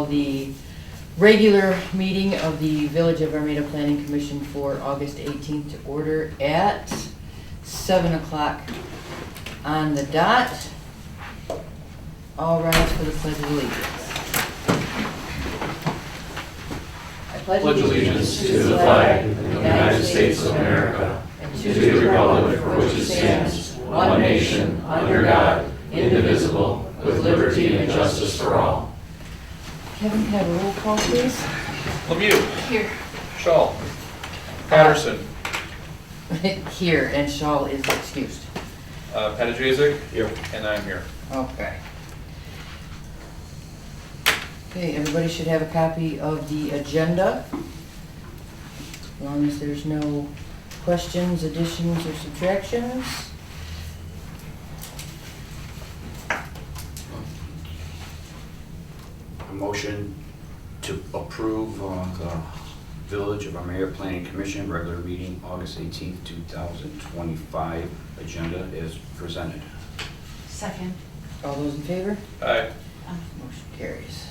call the regular meeting of the Village of Armada Planning Commission for August 18th to order at 7 o'clock on the dot. All rise for the Pledge of Allegiance. I pledge allegiance to the flag of the United States of America and to the republic for which it stands, one nation, under God, indivisible, with liberty and justice for all. Kevin, can I have a roll call, please? Lemieux. Here. Shaw. Patterson. Here, and Shaw is excused. Patajizic. Here. And I'm here. Okay. Okay, everybody should have a copy of the agenda. As long as there's no questions, additions, or subtractions. A motion to approve the Village of Armada Planning Commission regular meeting August 18th, 2025 agenda is presented. Second. All those in favor? Aye. Motion carries.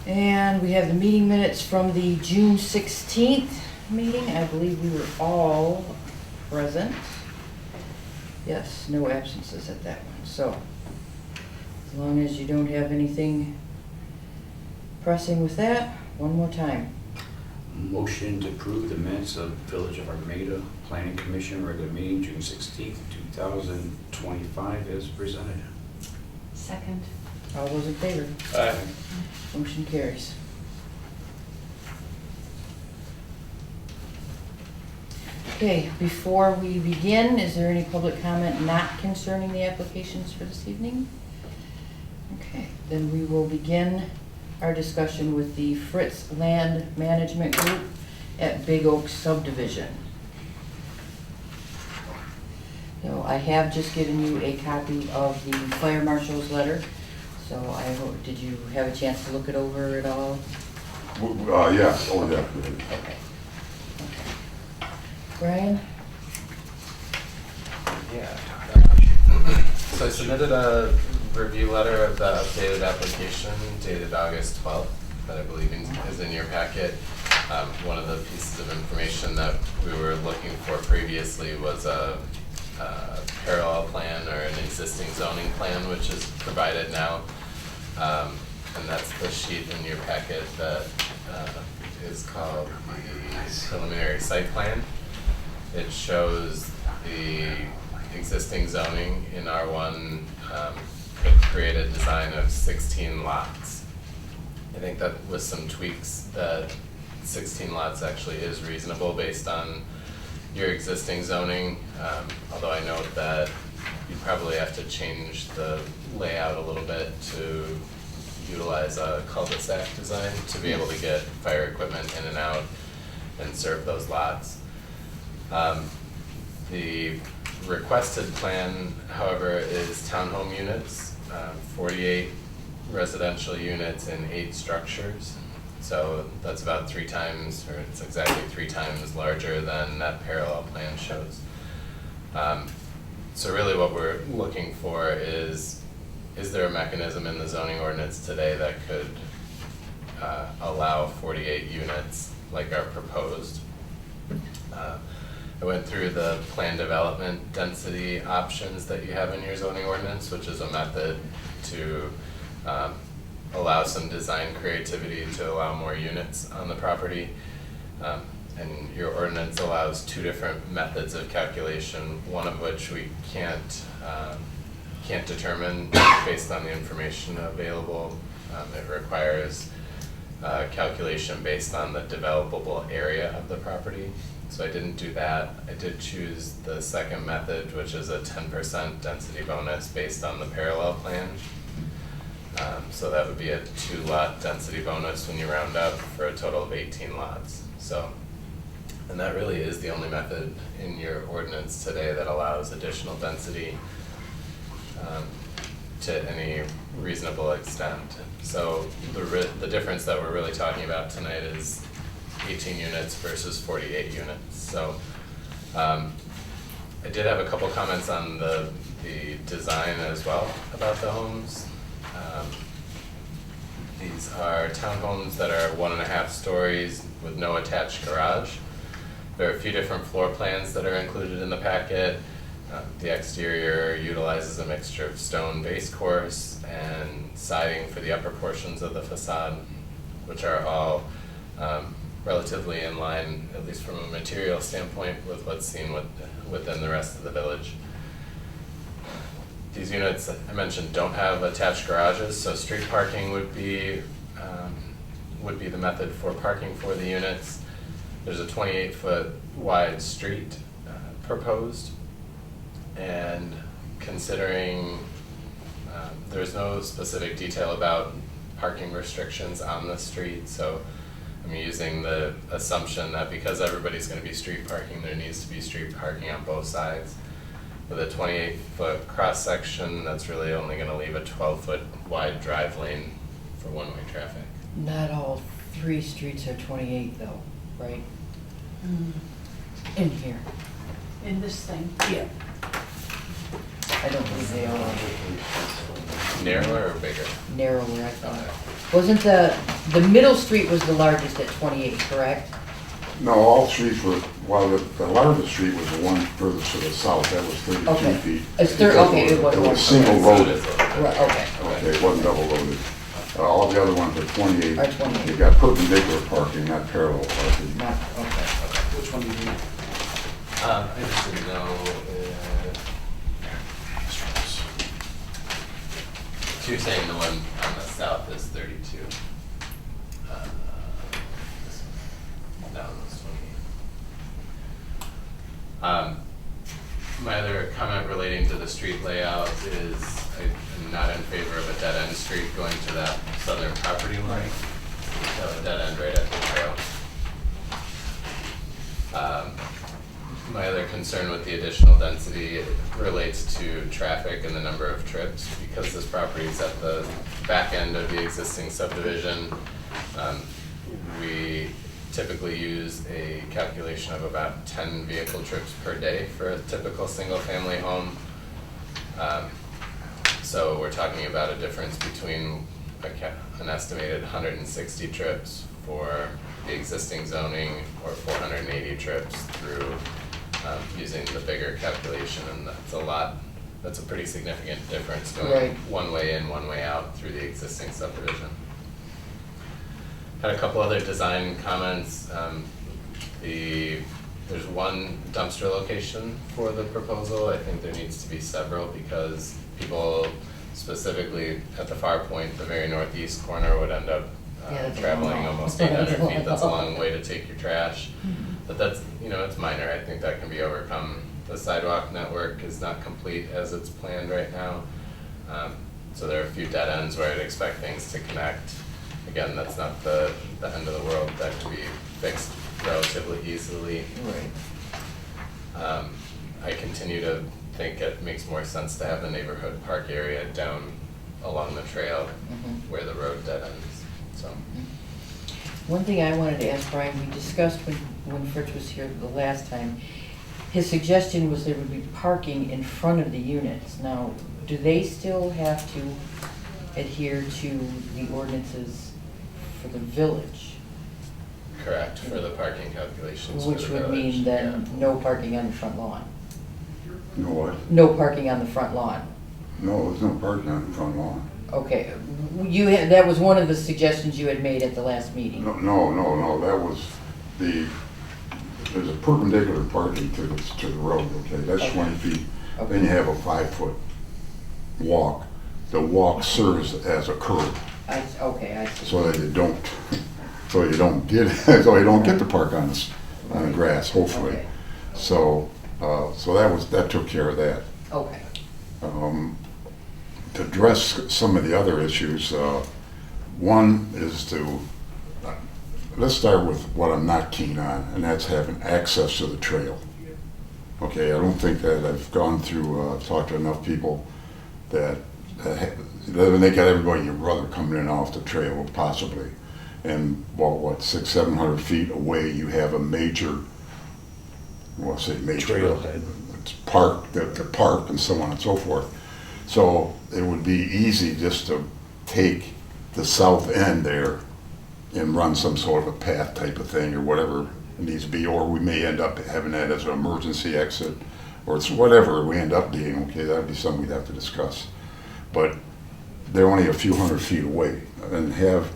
And we have the meeting minutes from the June 16th meeting. I believe we were all present. Yes, no absences at that one. So, as long as you don't have anything pressing with that, one more time. Motion to approve the minutes of Village of Armada Planning Commission regular meeting June 16th, 2025 is presented. Second. All those in favor? Aye. Motion carries. Okay, before we begin, is there any public comment not concerning the applications for this evening? Okay, then we will begin our discussion with the Fritz Land Management Group at Big Oak Subdivision. So I have just given you a copy of the fire marshal's letter. So I hope, did you have a chance to look it over at all? Yeah, oh yeah. Okay. Brian? Yeah. So I submitted a review letter of the updated application dated August 12th that I believe is in your packet. One of the pieces of information that we were looking for previously was a parallel plan or an existing zoning plan, which is provided now. And that's the sheet in your packet that is called the preliminary site plan. It shows the existing zoning in R1 could create a design of 16 lots. I think that with some tweaks that 16 lots actually is reasonable based on your existing zoning, although I note that you probably have to change the layout a little bit to utilize a cul-de-sac design to be able to get fire equipment in and out and serve those lots. The requested plan, however, is townhome units, 48 residential units in 8 structures. So that's about 3 times, or it's exactly 3 times larger than that parallel plan shows. So really what we're looking for is there a mechanism in the zoning ordinance today that could allow 48 units like our proposed? I went through the plan development density options that you have in your zoning ordinance, which is a method to allow some design creativity to allow more units on the property. And your ordinance allows 2 different methods of calculation, one of which we can't determine based on the information available. It requires calculation based on the developable area of the property. So I didn't do that. I did choose the second method, which is a 10% density bonus based on the parallel plan. So that would be a 2-lot density bonus when you round up for a total of 18 lots. So, and that really is the only method in your ordinance today that allows additional density to any reasonable extent. So the difference that we're really talking about tonight is 18 units versus 48 units. So I did have a couple comments on the design as well about the homes. These are townhomes that are 1.5 stories with no attached garage. There are a few different floor plans that are included in the packet. The exterior utilizes a mixture of stone base course and siding for the upper portions of the facade, which are all relatively in line, at least from a material standpoint, with what's seen within the rest of the village. These units, I mentioned, don't have attached garages, so street parking would be the method for parking for the units. There's a 28-foot wide street proposed, and considering there's no specific detail about parking restrictions on the street, so I'm using the assumption that because everybody's going to be street parking, there needs to be street parking on both sides. With a 28-foot cross-section, that's really only going to leave a 12-foot wide drive lane for one-way traffic. Not all 3 streets are 28 though, right? In here. In this thing. Yeah. I don't believe they all are. Narrower or bigger? Narrower, I thought. Wasn't the middle street was the largest at 28, correct? No, all streets were, well, the largest street was the one furthest to the south, that was 32 Okay. feet. It's okay, it was It one. was single So it loaded. is a little bit Right, bigger. okay. Okay, it wasn't double loaded. All the other ones are 28. Are 28. You got perpendicular parking, not parallel parking. Not, okay. Which one do you need? I just didn't know. So you're saying the one on the south is 32? This one. No, it's 28. My other comment relating to the street layout is I'm not in favor of a dead-end street going to that southern property line. So a dead end right at the trail. My other concern with the additional density relates to traffic and the number of trips. Because this property is at the back end of the existing subdivision, we typically use a calculation of about 10 vehicle trips per day for a typical single-family home. So we're talking about a difference between an estimated 160 trips for the existing zoning or 480 trips through using the bigger calculation, and that's a pretty significant difference going Right. one way in, one way out through the existing subdivision. Had a couple other design comments. There's one dumpster location for the proposal. I think there needs to be several because people, specifically at the far point, the very northeast corner, would end up Yeah, that's a traveling long almost haul. 800 feet. That's a long way to take your trash. But that's, it's minor. I think that can be overcome. The sidewalk network is not complete as it's planned right now. So there are a few dead ends where I'd expect things to connect. Again, that's not the end of the world. That can be fixed relatively easily. Right. I continue to think it makes more sense to have the neighborhood park area down along the trail where the road dead ends, so. One thing I wanted to ask Brian, we discussed when Fritz was here the last time, his suggestion was there would be parking in front of the units. Now, do they still have to adhere to the ordinances for the village? Correct, for the parking calculations for Which the would village, mean then yeah. no parking on the front lawn? You know what? No parking on the front lawn? No, there's no parking on the front lawn. Okay, that was one of the suggestions you had made at the last meeting. No, that was there's a perpendicular parking to the road, okay? That's Okay. 20 feet. Okay. Then you have a 5-foot walk. The walk serves as a curb Okay, I see. so that you don't get the park on the grass, hopefully. Okay. So that took care of that. Okay, To address some of the other issues, one is let's start with what I'm not keen on, and that's having access to the trail. Okay, I don't think that I've gone through, I've talked to enough people that they got everybody and your brother coming in off the trail, possibly. And 600-700 feet away, you have a major, major Trailhead. park, the park and so on and so forth. So it would be easy just to take the south end there and run some sort of a path type of thing or whatever it needs to be, or we may end up having that as an emergency exit, or it's whatever we end up being, okay, that'd be something we'd have to discuss. But they're only a few hundred feet away, and have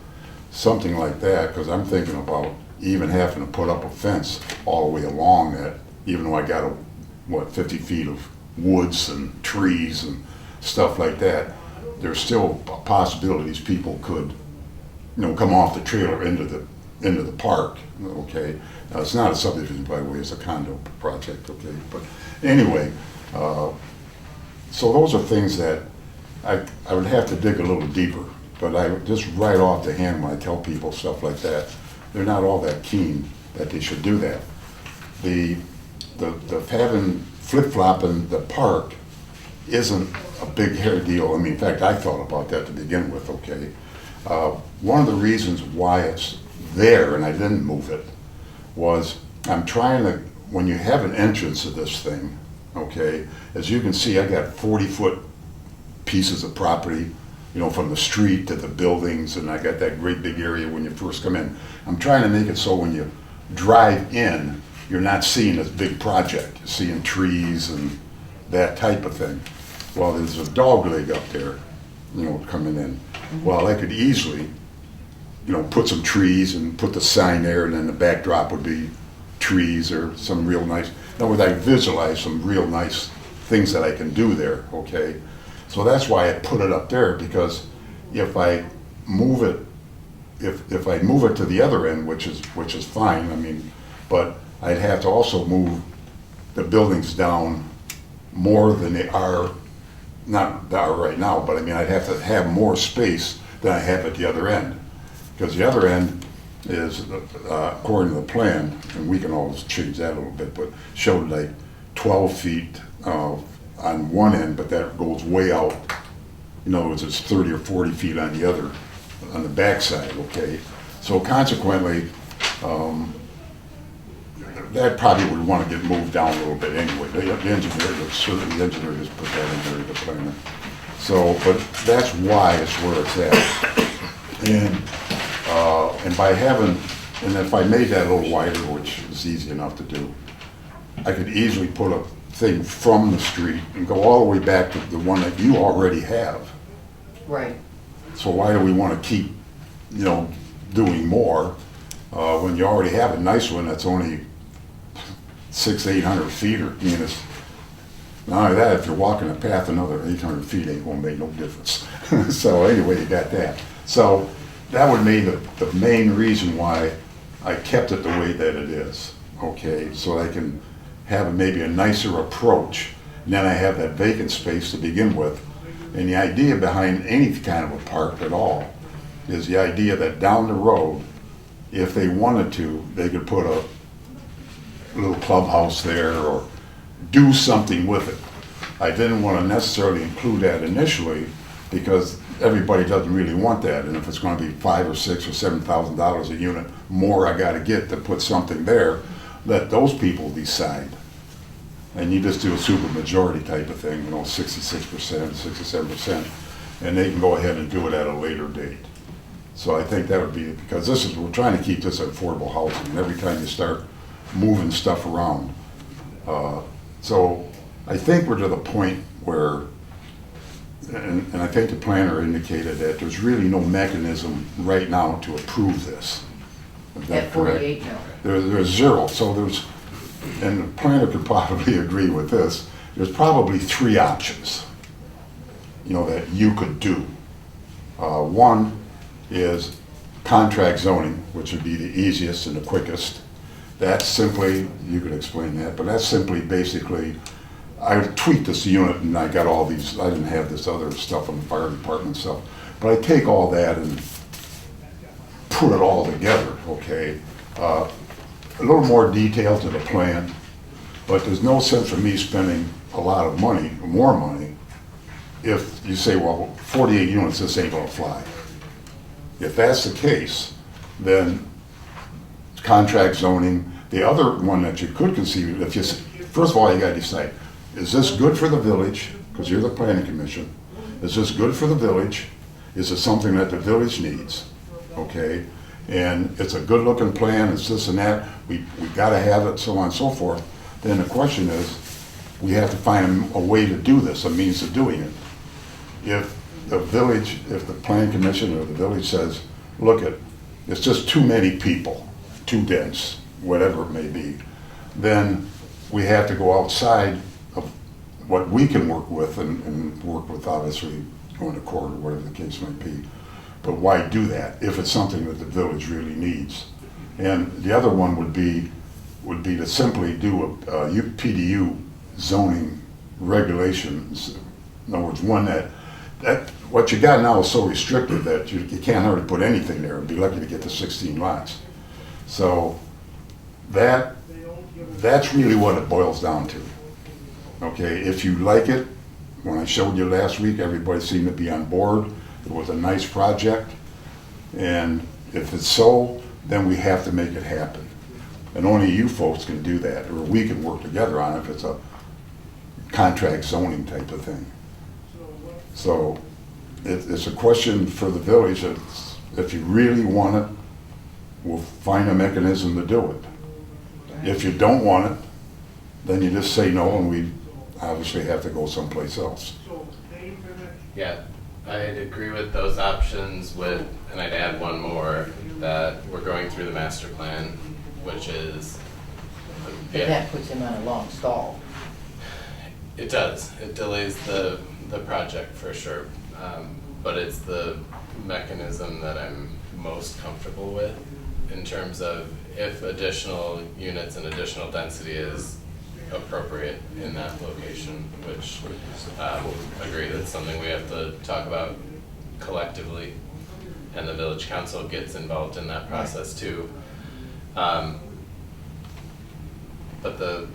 something like that, because I'm thinking about even having to put up a fence all the way along that, even though I got 50 feet of woods and trees and stuff like that, there's still a possibility these people could, come off the trailer into the park, okay? It's not a subdivision, by the way, it's a condo project, okay? But anyway, so those are things that I would have to dig a little deeper, but I just right off the hand when I tell people stuff like that, they're not all that keen that they should do that. The having flip-flopping the park isn't a big hair deal. I mean, in fact, I thought about that to begin with, okay? One of the reasons why it's there and I didn't move it was I'm trying to, when you have an entrance to this thing, okay, as you can see, I got 40-foot pieces of property, from the street to the buildings, and I got that great big area when you first come in. I'm trying to make it so when you drive in, you're not seeing this big project. You're seeing trees and that type of thing. Well, there's a dog leg up there, coming in. Well, I could easily, put some trees and put the sign there, and then the backdrop would be trees or some real nice, in other words, I visualize some real nice things that I can do there, okay? So that's why I put it up there, because if I move it, if I move it to the other end, which is fine, I mean, but I'd have to also move the buildings down more than they are, not they are right now, but I mean, I'd have to have more space than I have at the other end. Because the other end is, according to the plan, and we can always change that a little bit, but showed like 12 feet on one end, but that goes way out. In other words, it's 30 or 40 feet on the other, on the backside, okay? So consequently, that probably would want to get moved down a little bit anyway. The engineer, certainly the engineer just put that in there, the planner. So, but that's why it's where it's at. And by having, and if I made that a little wider, which is easy enough to do, I could easily put a thing from the street and go all the way back to the one that you already have. Right. So why do we want to keep, doing more when you already have a nice one that's only 600-800 feet, or it's not only that, if you're walking a path another 800 feet ain't gonna make no difference. So anyway, you got that. So that would be the main reason why I kept it the way that it is, okay? So I can have maybe a nicer approach, and then I have that vacant space to begin with. And the idea behind any kind of a park at all is the idea that down the road, if they wanted to, they could put a little clubhouse there or do something with it. I didn't want to necessarily include that initially because everybody doesn't really want that, and if it's going to be $5,000 or $6,000 or $7,000 a unit more I got to get to put something there, let those people decide. And you just do a super majority type of thing, 66%, 67%, and they can go ahead and do it at a later date. So I think that would be, because we're trying to keep this affordable housing, and every time you start moving stuff around. So I think we're to the point where, and I think the planner indicated that there's really no mechanism right now to approve this. Is that At correct? 48, no. There's zero, so and the planner could probably agree with this, there's probably three options, that you could do. One is contract zoning, which would be the easiest and the quickest. That's simply, you could explain that, but that's simply basically, I tweaked this unit and I got all these, I didn't have this other stuff on the fire department stuff, but I take all that and put it all together, okay? A little more detail to the plan, but there's no sense of me spending a lot of money, more money, if you say, well, 48 units, this ain't gonna fly. If that's the case, then contract zoning, the other one that you could conceive, first of all, you gotta decide, is this good for the village? Because you're the planning commission. Is this good for the village? Is it something that the village needs? Okay, and it's a good looking plan, it's this and that, we gotta have it, so on and so forth. Then the question is, we have to find a way to do this, a means of doing it. If the village, if the planning commission or the village says, look it's just too many people, too dense, whatever it may be, then we have to go outside of what we can work with and work with, obviously, going to court or whatever the case might be. But why do that if it's something that the village really needs? And the other one would be to simply do a PDU zoning regulations. In other words, one that what you got now is so restrictive that you can't hardly put anything there. It'd be lucky to get to 16 lots. So that's really what it boils down to. Okay, if you like it, when I showed you last week, everybody seemed to be on board. It was a nice project, and if it's so, then we have to make it happen. And only you folks can do that, or we can work together on it if it's a contract zoning type of thing. So it's a question for the village. If you really want it, we'll find a mechanism to do it. If you don't want it, then you just say no, and we obviously have to go someplace else. Yeah, I'd agree with those options and I'd add one more, that we're going through the master plan, which is, But that puts him on a long stall. It does. It delays the project for sure. But it's the mechanism that I'm most comfortable with in terms of if additional units and additional density is appropriate in that location, which agree that's something we have to talk about collectively, and the village council gets involved in that process too. But the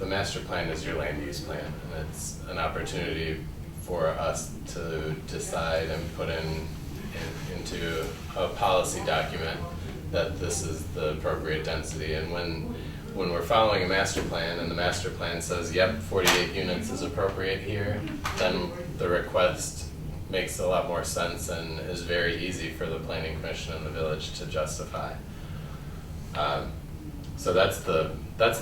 master plan is your land use plan, and it's an opportunity for us to decide and put into a policy document that this is the appropriate density. And when we're following a master plan and the master plan says, yep, 48 units is appropriate here, then the request makes a lot more sense and is very easy for the planning commission and the village to justify. So that's the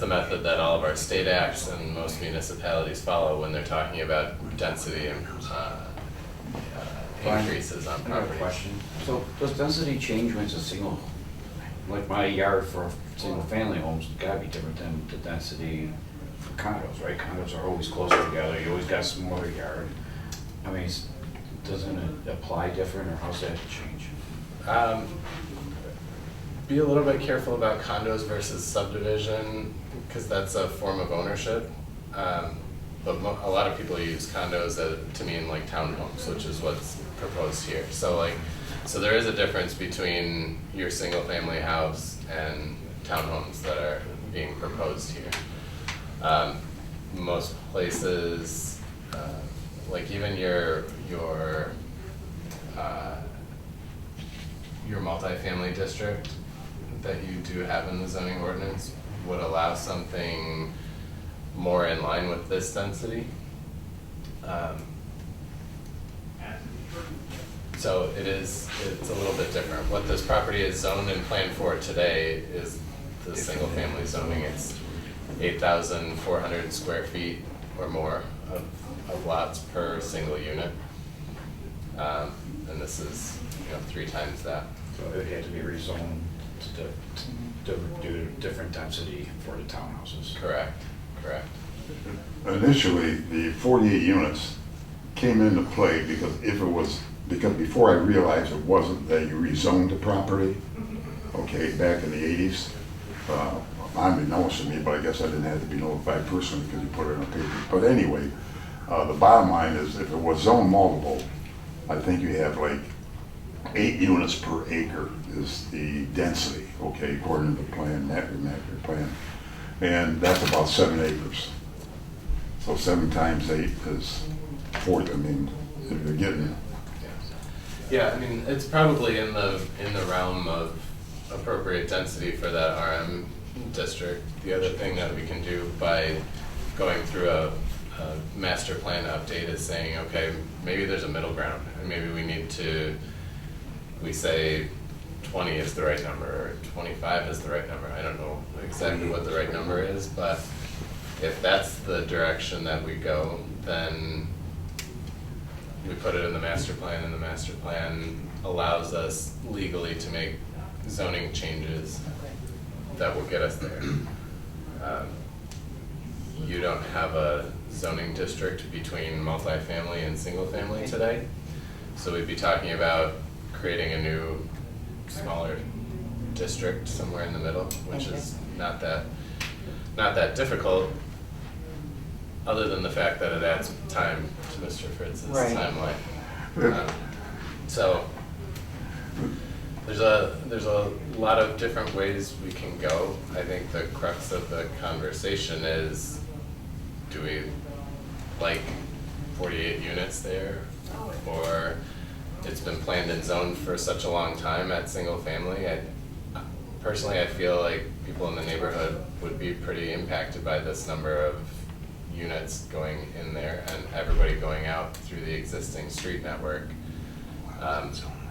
method that all of our state acts and most municipalities follow when they're talking about density and increases on I have a property. question. So does density change when it's a single, like my yard for single family homes, it's gotta be different than the density for condos, right? Condos are always closer together, you always got a smaller yard. I mean, doesn't it apply different, or how's that change? Be a little bit careful about condos versus subdivision, because that's a form of ownership. But a lot of people use condos to mean like townhomes, which is what's proposed here. So there is a difference between your single family house and townhomes that are being proposed here. Most places, like even your multifamily district that you do have in the zoning ordinance would allow something more in line with this density. So it's a little bit different. What this property is zoned and planned for today is the single family zoning. It's 8,400 square feet or more of lots per single unit. And this is 3 times that. So it would have to be rezoned to do different density for the townhouses. Correct. Initially, the 48 units came into play because before I realized it wasn't that you rezoned the property, okay, back in the 80s. Unbeknownst to me, but I guess I didn't have to be notified personally because you put it on paper. But anyway, the bottom line is if it was zone multiple, I think you have like 8 units per acre is the density, okay, according to the plan, master plan. And that's about 7 acres. So 7 times 8 is 40. I mean, if you're getting. Yeah, I mean, it's probably in the realm of appropriate density for that RM district. The other thing that we can do by going through a master plan update is saying, okay, maybe there's a middle ground, and maybe we say 20 is the right number, or 25 is the right number. I don't know exactly what the right number is, but if that's the direction that we go, then we put it in the master plan, and the master plan allows us legally to make zoning changes that will get us there. You don't have a zoning district between multifamily and single family today, so we'd be talking about creating a new, smaller district somewhere in the middle, which is not that difficult, other than the fact that it adds time to Mr. Fritz's Right. timeline. So there's a lot of different ways we can go. I think the crux of the conversation is, do we like 48 units there? Or it's been planned and zoned for such a long time at single family. Personally, I feel like people in the neighborhood would be pretty impacted by this number of units going in there and everybody going out through the existing street network.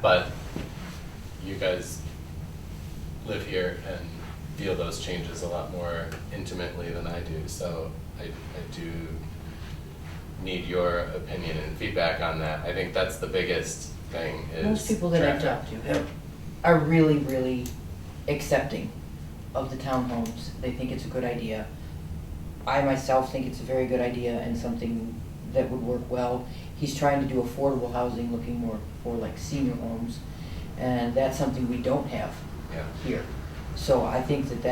But you guys live here and feel those changes a lot more intimately than I do, so I do need your opinion and feedback on that. I think that's the biggest thing is Most people that I've traffic. talked to are really, really accepting of the townhomes. They think it's a good idea. I myself think it's a very good idea and something that would work well. He's trying to do affordable housing, looking more for like senior homes, and that's something we don't have Yeah. here. So I think that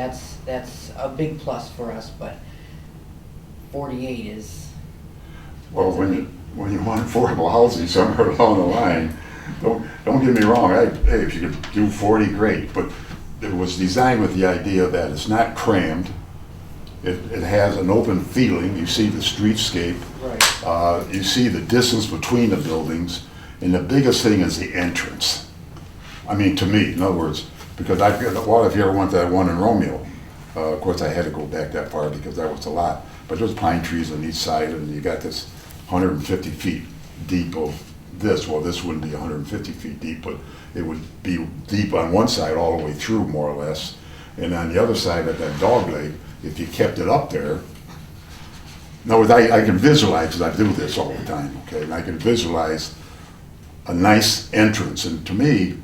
that's a big plus for us, but 48 is. Well, when you want affordable housing somewhere along the line, don't get me wrong, hey, if you could do 40, great, but it was designed with the idea that it's not crammed, it has an open feeling, you see the streetscape, Right. you see the distance between the buildings, and the biggest thing is the entrance. I mean, to me, in other words, because what if you ever went to that one in Romeo? Of course, I had to go back that far because that was a lot. But there's pine trees on each side, and you got this 150 feet deep of this. Well, this wouldn't be 150 feet deep, but it would be deep on one side all the way through, more or less. And on the other side of that dog leg, if you kept it up there, no, I can visualize, because I do this all the time, okay? And I can visualize a nice entrance. And to me,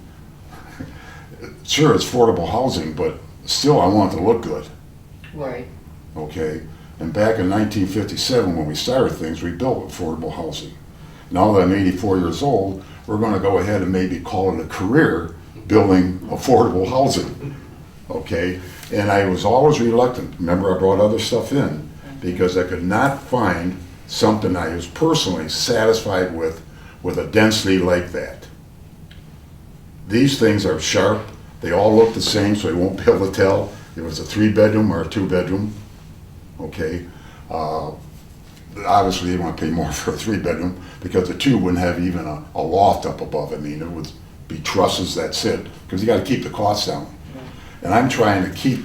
sure, it's affordable housing, but still I want it to look good, Right. okay? And back in 1957, when we started things, we built affordable housing. Now that I'm 84 years old, we're gonna go ahead and maybe call it a career building affordable housing, okay? And I was always reluctant. Remember, I brought other stuff in because I could not find something I was personally satisfied with a density like that. These things are sharp. They all look the same, so you won't be able to tell if it's a 3-bedroom or a 2-bedroom. Okay. Obviously, you want to pay more for a 3-bedroom because the 2 wouldn't have even a loft up above. I mean, it would be trusses. That's it. Because you got to keep the costs down. And I'm trying to keep.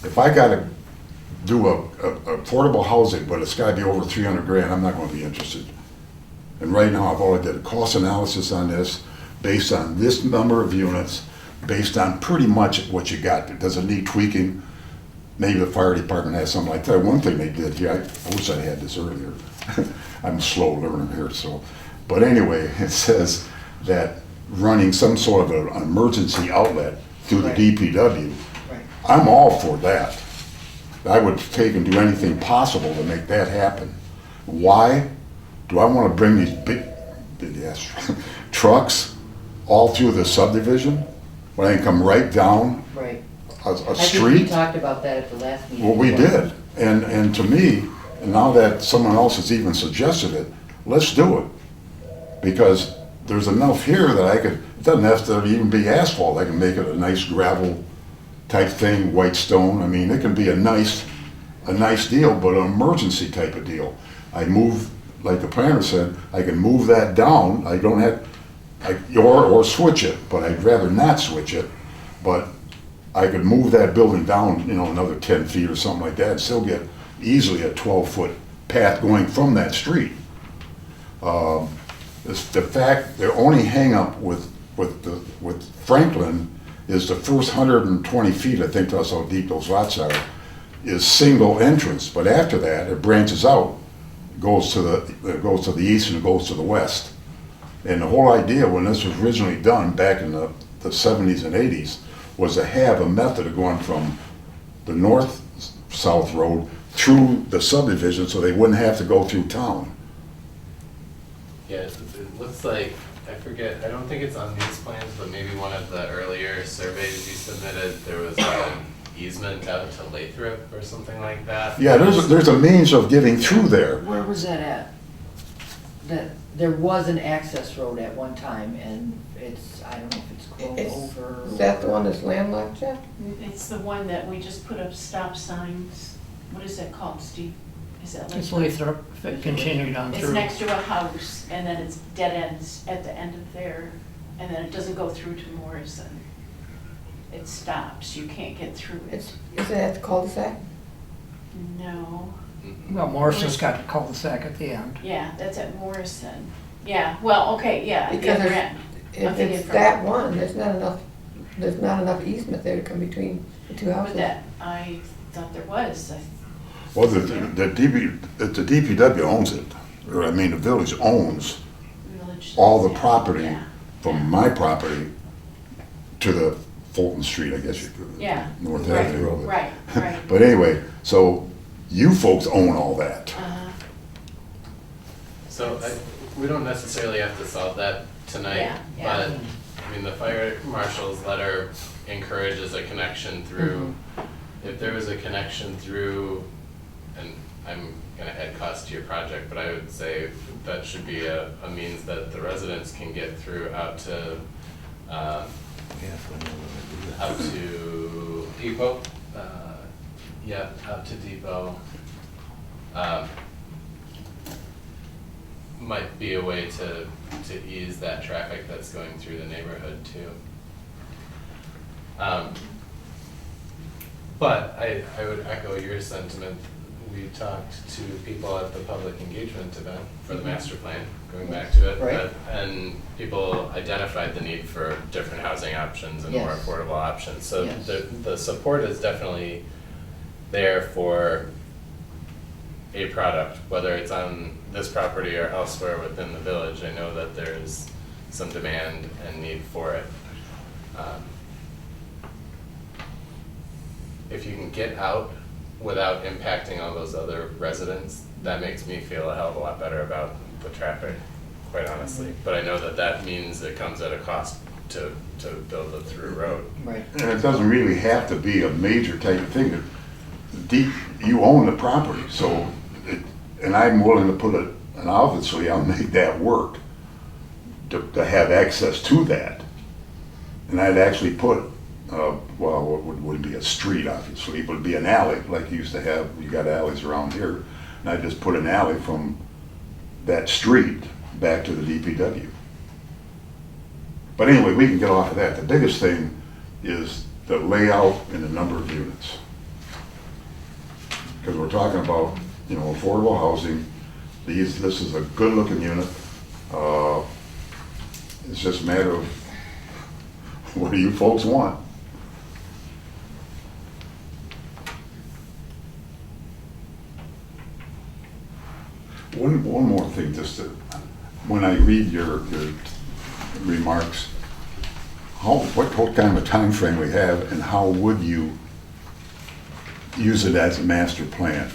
If I got to do a affordable housing, but it's got to be over 300 grand, I'm not going to be interested. And right now, I've already did a cost analysis on this, based on this number of units, based on pretty much what you got. Does it need tweaking? Maybe the fire department has something like that. One thing they did here, I wish I had this earlier. I'm a slow learner here, so. But anyway, it says that running some sort of an emergency outlet through the Right. DPW, Right. I'm all for that. I would take and do anything possible to make that happen. Why? Do I want to bring these big ass trucks all through the subdivision when I can come right down Right. a I think we street? talked about that at the last meeting. Well, we did, and to me, and now that someone else has even suggested it, let's do it. Because there's enough here that it doesn't have to even be asphalt, I can make it a nice gravel type thing, white stone. I mean, it can be a nice deal, but an emergency type of deal. I move, like the planner said, I can move that down, I don't have, or switch it, but I'd rather not switch it, but I could move that building down, another 10 feet or something like that, and still get easily a 12-foot path going from that street. The fact, the only hang-up with Franklin is the first 120 feet, I think that's how deep those lots are, is single entrance, but after that, it branches out, goes to the east and it goes to the west. And the whole idea when this was originally done back in the 70s and 80s was to have a method of going from the north-south road through the subdivision so they wouldn't have to go through town. Yeah, it looks like, I forget, I don't think it's on these plans, but maybe one of the earlier surveys you submitted, there was an easement out to Lathrop or something like that. Yeah, there's a means of getting through there. Where was that at? That, there was an access road at one time, and it's, I don't know if it's grown over. Is that the one that's landlocked, Jeff? It's the one that we just put up stop signs. What is that called, Steve? Is that like? It's Lathrop, if it continued on It's through. next to a house, and then it's dead ends at the end of there, and then it doesn't go through to Morrison. It stops, you can't get through it. Is it at the cul-de-sac? No, Well, Morrison's got a cul-de-sac at the end. yeah, that's at Morrison. Yeah, well, okay, yeah, at the Because other there's- end. I'm If thinking it's from- that one, there's not enough easement there to come between the two But houses. that, I thought there was. Well, the DPW owns it, or I mean, the village owns Village- all the property Yeah. from my property to the Fulton Street, I guess you could. Yeah. North Right, Avenue. right, right. But anyway, so you folks own all that. So we don't necessarily have to solve that tonight, Yeah, yeah. but, I mean, the fire marshal's letter encourages a connection through. If there was a connection through, and I'm gonna add cost to your project, but I would say that should be a means that the residents can get through out to Depot. Yeah, out to Depot. Might be a way to ease that traffic that's going through the neighborhood too. But I would echo your sentiment. We talked to people at the public engagement event for the master plan, going back to it. Right. And people identified the need for different housing options and more Yes. affordable options. So Yes. the support is definitely there for a product, whether it's on this property or elsewhere within the village. I know that there's some demand and need for it. If you can get out without impacting all those other residents, that makes me feel a hell of a lot better about the traffic, quite honestly. But I know that that means it comes at a cost to build a through road. Right. And it doesn't really have to be a major type of thing. You own the property, so, and I'm willing to put it, and obviously I'll make that work to have access to that. And I'd actually put, well, it wouldn't be a street, obviously, but it'd be an alley, like you used to have, you got alleys around here. And I just put an alley from that street back to the DPW. But anyway, we can get off of that. The biggest thing is the layout and the number of units. Because we're talking about, you know, affordable housing. This is a good-looking unit. It's just a matter of what do you folks want? One more thing, just to, when I read your remarks, what kind of a time frame we have, and how would you use it as a master plan?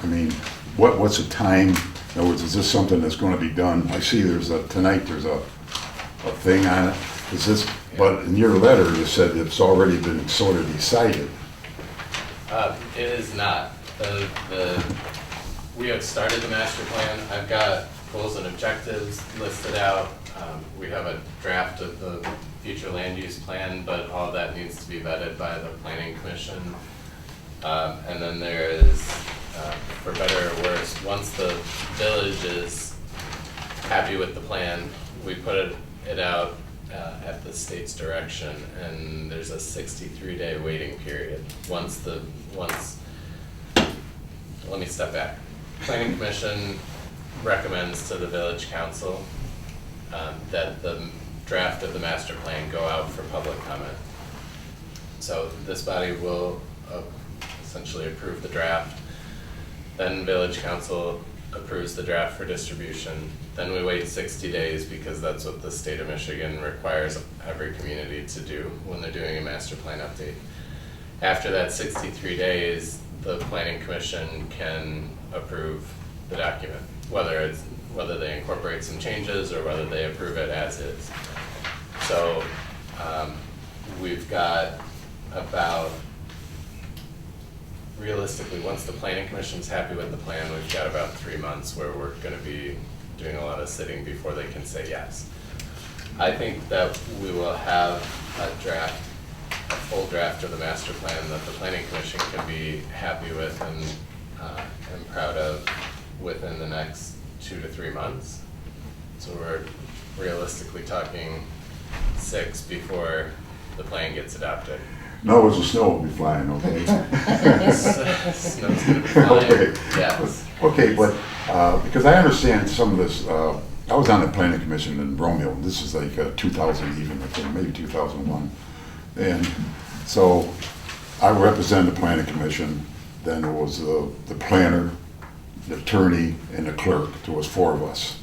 I mean, what's the time? In other words, is this something that's going to be done? I see tonight there's a thing on it. Is this? But in your letter, you said it's already been sort of decided. It is not. We have started the master plan. I've got goals and objectives listed out. We have a draft of the future land use plan, but all that needs to be vetted by the planning commission. And then there is, for better or worse, once the village is happy with the plan, we put it out at the state's direction, and there's a 63-day waiting period. Let me step back. Planning Commission recommends to the village council that the draft of the master plan go out for public comment. So this body will essentially approve the draft. Then village council approves the draft for distribution. Then we wait 60 days because that's what the state of Michigan requires every community to do when they're doing a master plan update. After that 63 days, the planning commission can approve the document, whether they incorporate some changes or whether they approve it as is. So we've got about, realistically, once the planning commission's happy with the plan, we've got about 3 months where we're gonna be doing a lot of sitting before they can say yes. I think that we will have a full draft of the master plan that the planning commission can be happy with and proud of within the next 2 to 3 months. So we're realistically talking 6 before the plan gets adopted. No, it's the snow will be flying, okay? Snow's gonna be flying, Okay. yes. Okay, but, because I understand some of this, I was on the planning commission in Romeo, this is like 2000 even, I think, maybe 2001. And so I represented the planning commission, then there was the planner, the attorney, and the clerk. There was 4 of us.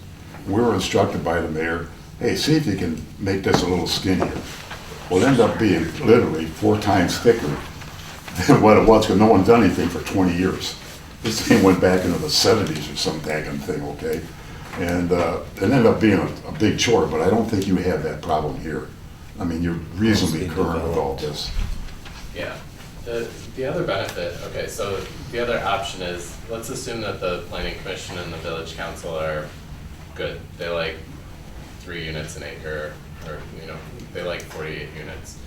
We were instructed by the mayor, hey, see if you can make this a little skinnier. Well, it ended up being literally 4 times thicker than what it was, because no one's done anything for 20 years. This thing went back into the 70s or some daggone thing, okay? And it ended up being a big chore, but I don't think you have that problem here. I mean, you're reasonably current with all this. Yeah. The other benefit, okay, so the other option is, let's assume that the planning commission and the village council are good. They like 3 units an acre, or, they like 48 units.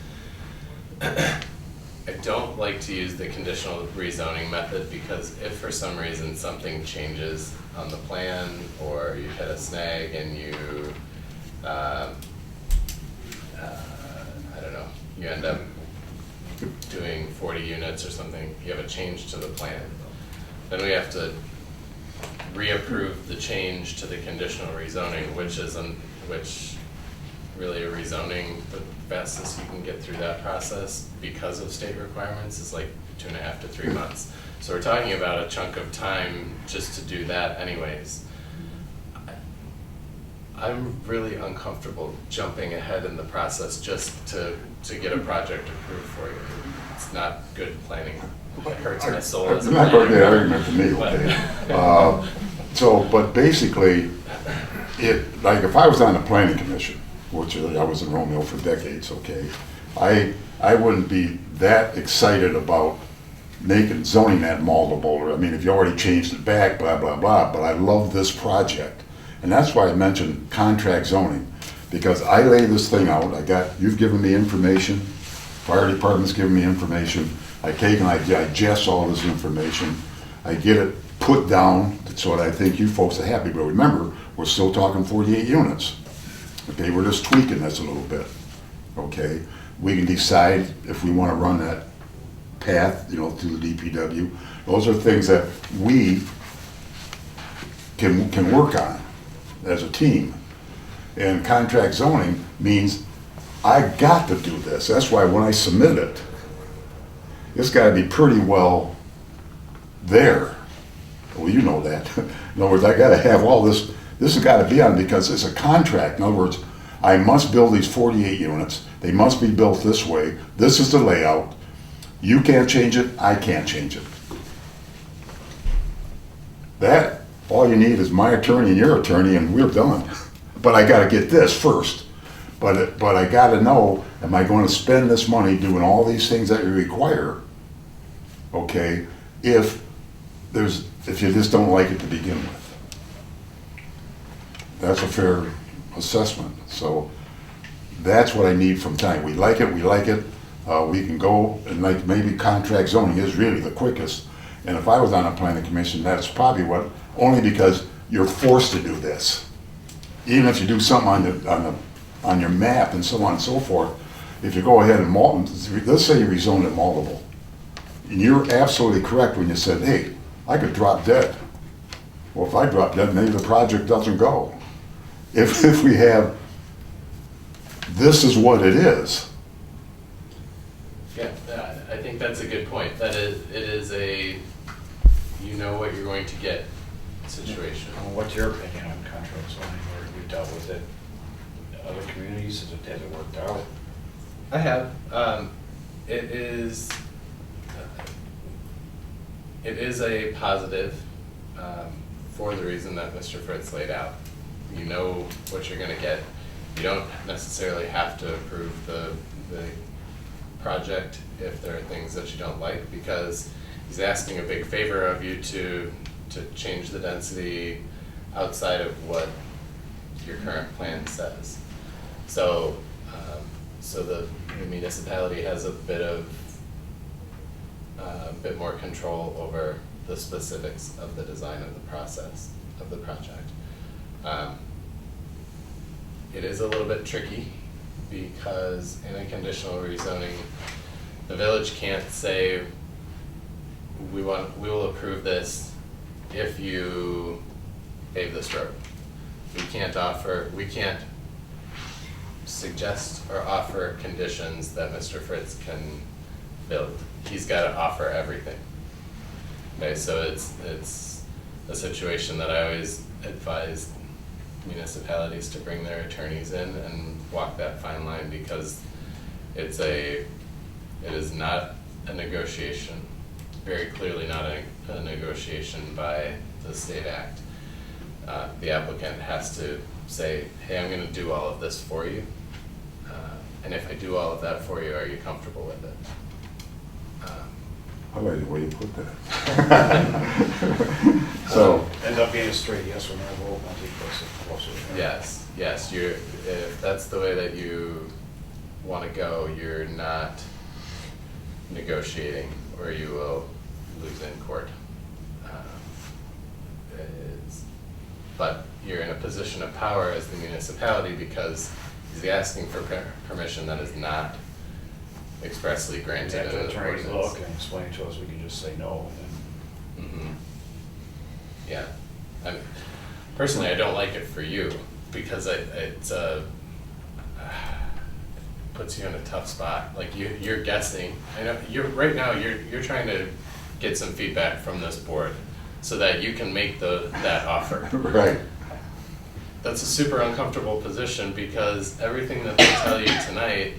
I don't like to use the conditional rezoning method because if for some reason something changes on the plan or you hit a snag and you, I don't know, you end up doing 40 units or something, you have a change to the plan, then we have to reapprove the change to the conditional rezoning, which really a rezoning, the fastest you can get through that process because of state requirements is like 2.5 to 3 months. So we're talking about a chunk of time just to do that anyways. I'm really uncomfortable jumping ahead in the process just to get a project approved for you. It's not good planning. It hurts my soul as a It's not going to be an planner. argument for me, okay? But basically, like if I was on the planning commission, which I was in Romeo for decades, okay, I wouldn't be that excited about making zoning that moldable. I mean, if you already changed it back, blah, blah, blah, but I love this project. And that's why I mentioned contract zoning, because I lay this thing out, you've given me information, fire department's given me information, I take and I digest all this information, I get it put down so that I think you folks are happy, but remember, we're still talking 48 units. Okay, we're just tweaking this a little bit, okay? We can decide if we want to run that path, through the DPW. Those are things that we can work on as a team. And contract zoning means I got to do this. That's why when I submit it, it's got to be pretty well there. Well, you know that. In other words, I got to have all this. This has got to be on because it's a contract. In other words, I must build these 48 units. They must be built this way. This is the layout. You can't change it. I can't change it. That, all you need is my attorney and your attorney, and we're done. But I got to get this first. But I got to know, am I going to spend this money doing all these things that you require? Okay, if you just don't like it to begin with. That's a fair assessment. So that's what I need from time. We like it. We can go, and like maybe contract zoning is really the quickest. And if I was on a planning commission, that's probably only because you're forced to do this. Even if you do something on your map and so on and so forth, if you go ahead and let's say you rezone it multiple. And you're absolutely correct when you said, hey, I could drop dead. Well, if I drop dead, maybe the project doesn't go. If we have, this is what it is. Yeah, I think that's a good point. That it is a, you know what you're going to get situation. Well, what's your opinion on contract zoning, or have you dealt with it? Other communities, has it worked out? I have. It is a positive for the reason that Mr. Fritz laid out. You know what you're going to get. You don't necessarily have to approve the project if there are things that you don't like, because he's asking a big favor of you to change the density outside of what your current plan says. So, so the municipality has a bit more control over the specifics of the design of the process of the project. It is a little bit tricky because in a conditional rezoning, the village can't say, we will approve this if you pave this road. We can't suggest or offer conditions that Mr. Fritz can build. He's gotta offer everything. Okay, so it's a situation that I always advise municipalities to bring their attorneys in and walk that fine line, because it is not a negotiation, very clearly not a negotiation by the state act. The applicant has to say, hey, I'm gonna do all of this for you, and if I do all of that for you, are you comfortable with it? I like the way you put that. So, End up being a straight yes or no vote once he puts it closer. Yes, if that's the way that you wanna go, you're not negotiating, or you will lose in court. But you're in a position of power as the municipality, because he's asking for permission that is not expressly granted in After the the attorneys ordinance. look and explain to us, we can just say no, and Mhm. Yeah, personally, I don't like it for you, because it puts you in a tough spot. Like you're guessing. I know right now you're trying to get some feedback from this board so that you can make that offer. right. That's a super uncomfortable position, because everything that they tell you tonight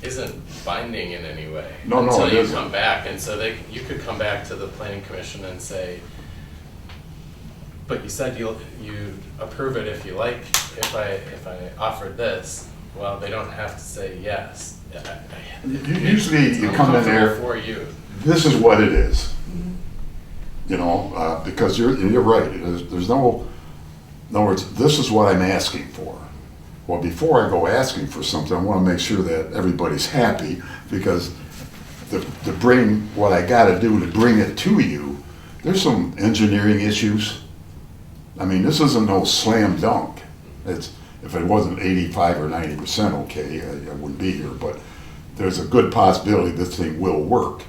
isn't binding in any way No, until it you isn't. come back. And so you could come back to the planning commission and say, but you said you approve it if you like, if I offered this. Well, they don't have to say yes. Usually you It's come in there, uncomfortable for you. this is what it is. You know, because you're right. There's no, in other words, this is what I'm asking for. Well, before I go asking for something, I want to make sure that everybody's happy, because to bring what I got to do to bring it to you, there's some engineering issues. I mean, this isn't no slam dunk. If it wasn't 85 or 90% okay, I wouldn't be here, but there's a good possibility this thing will work.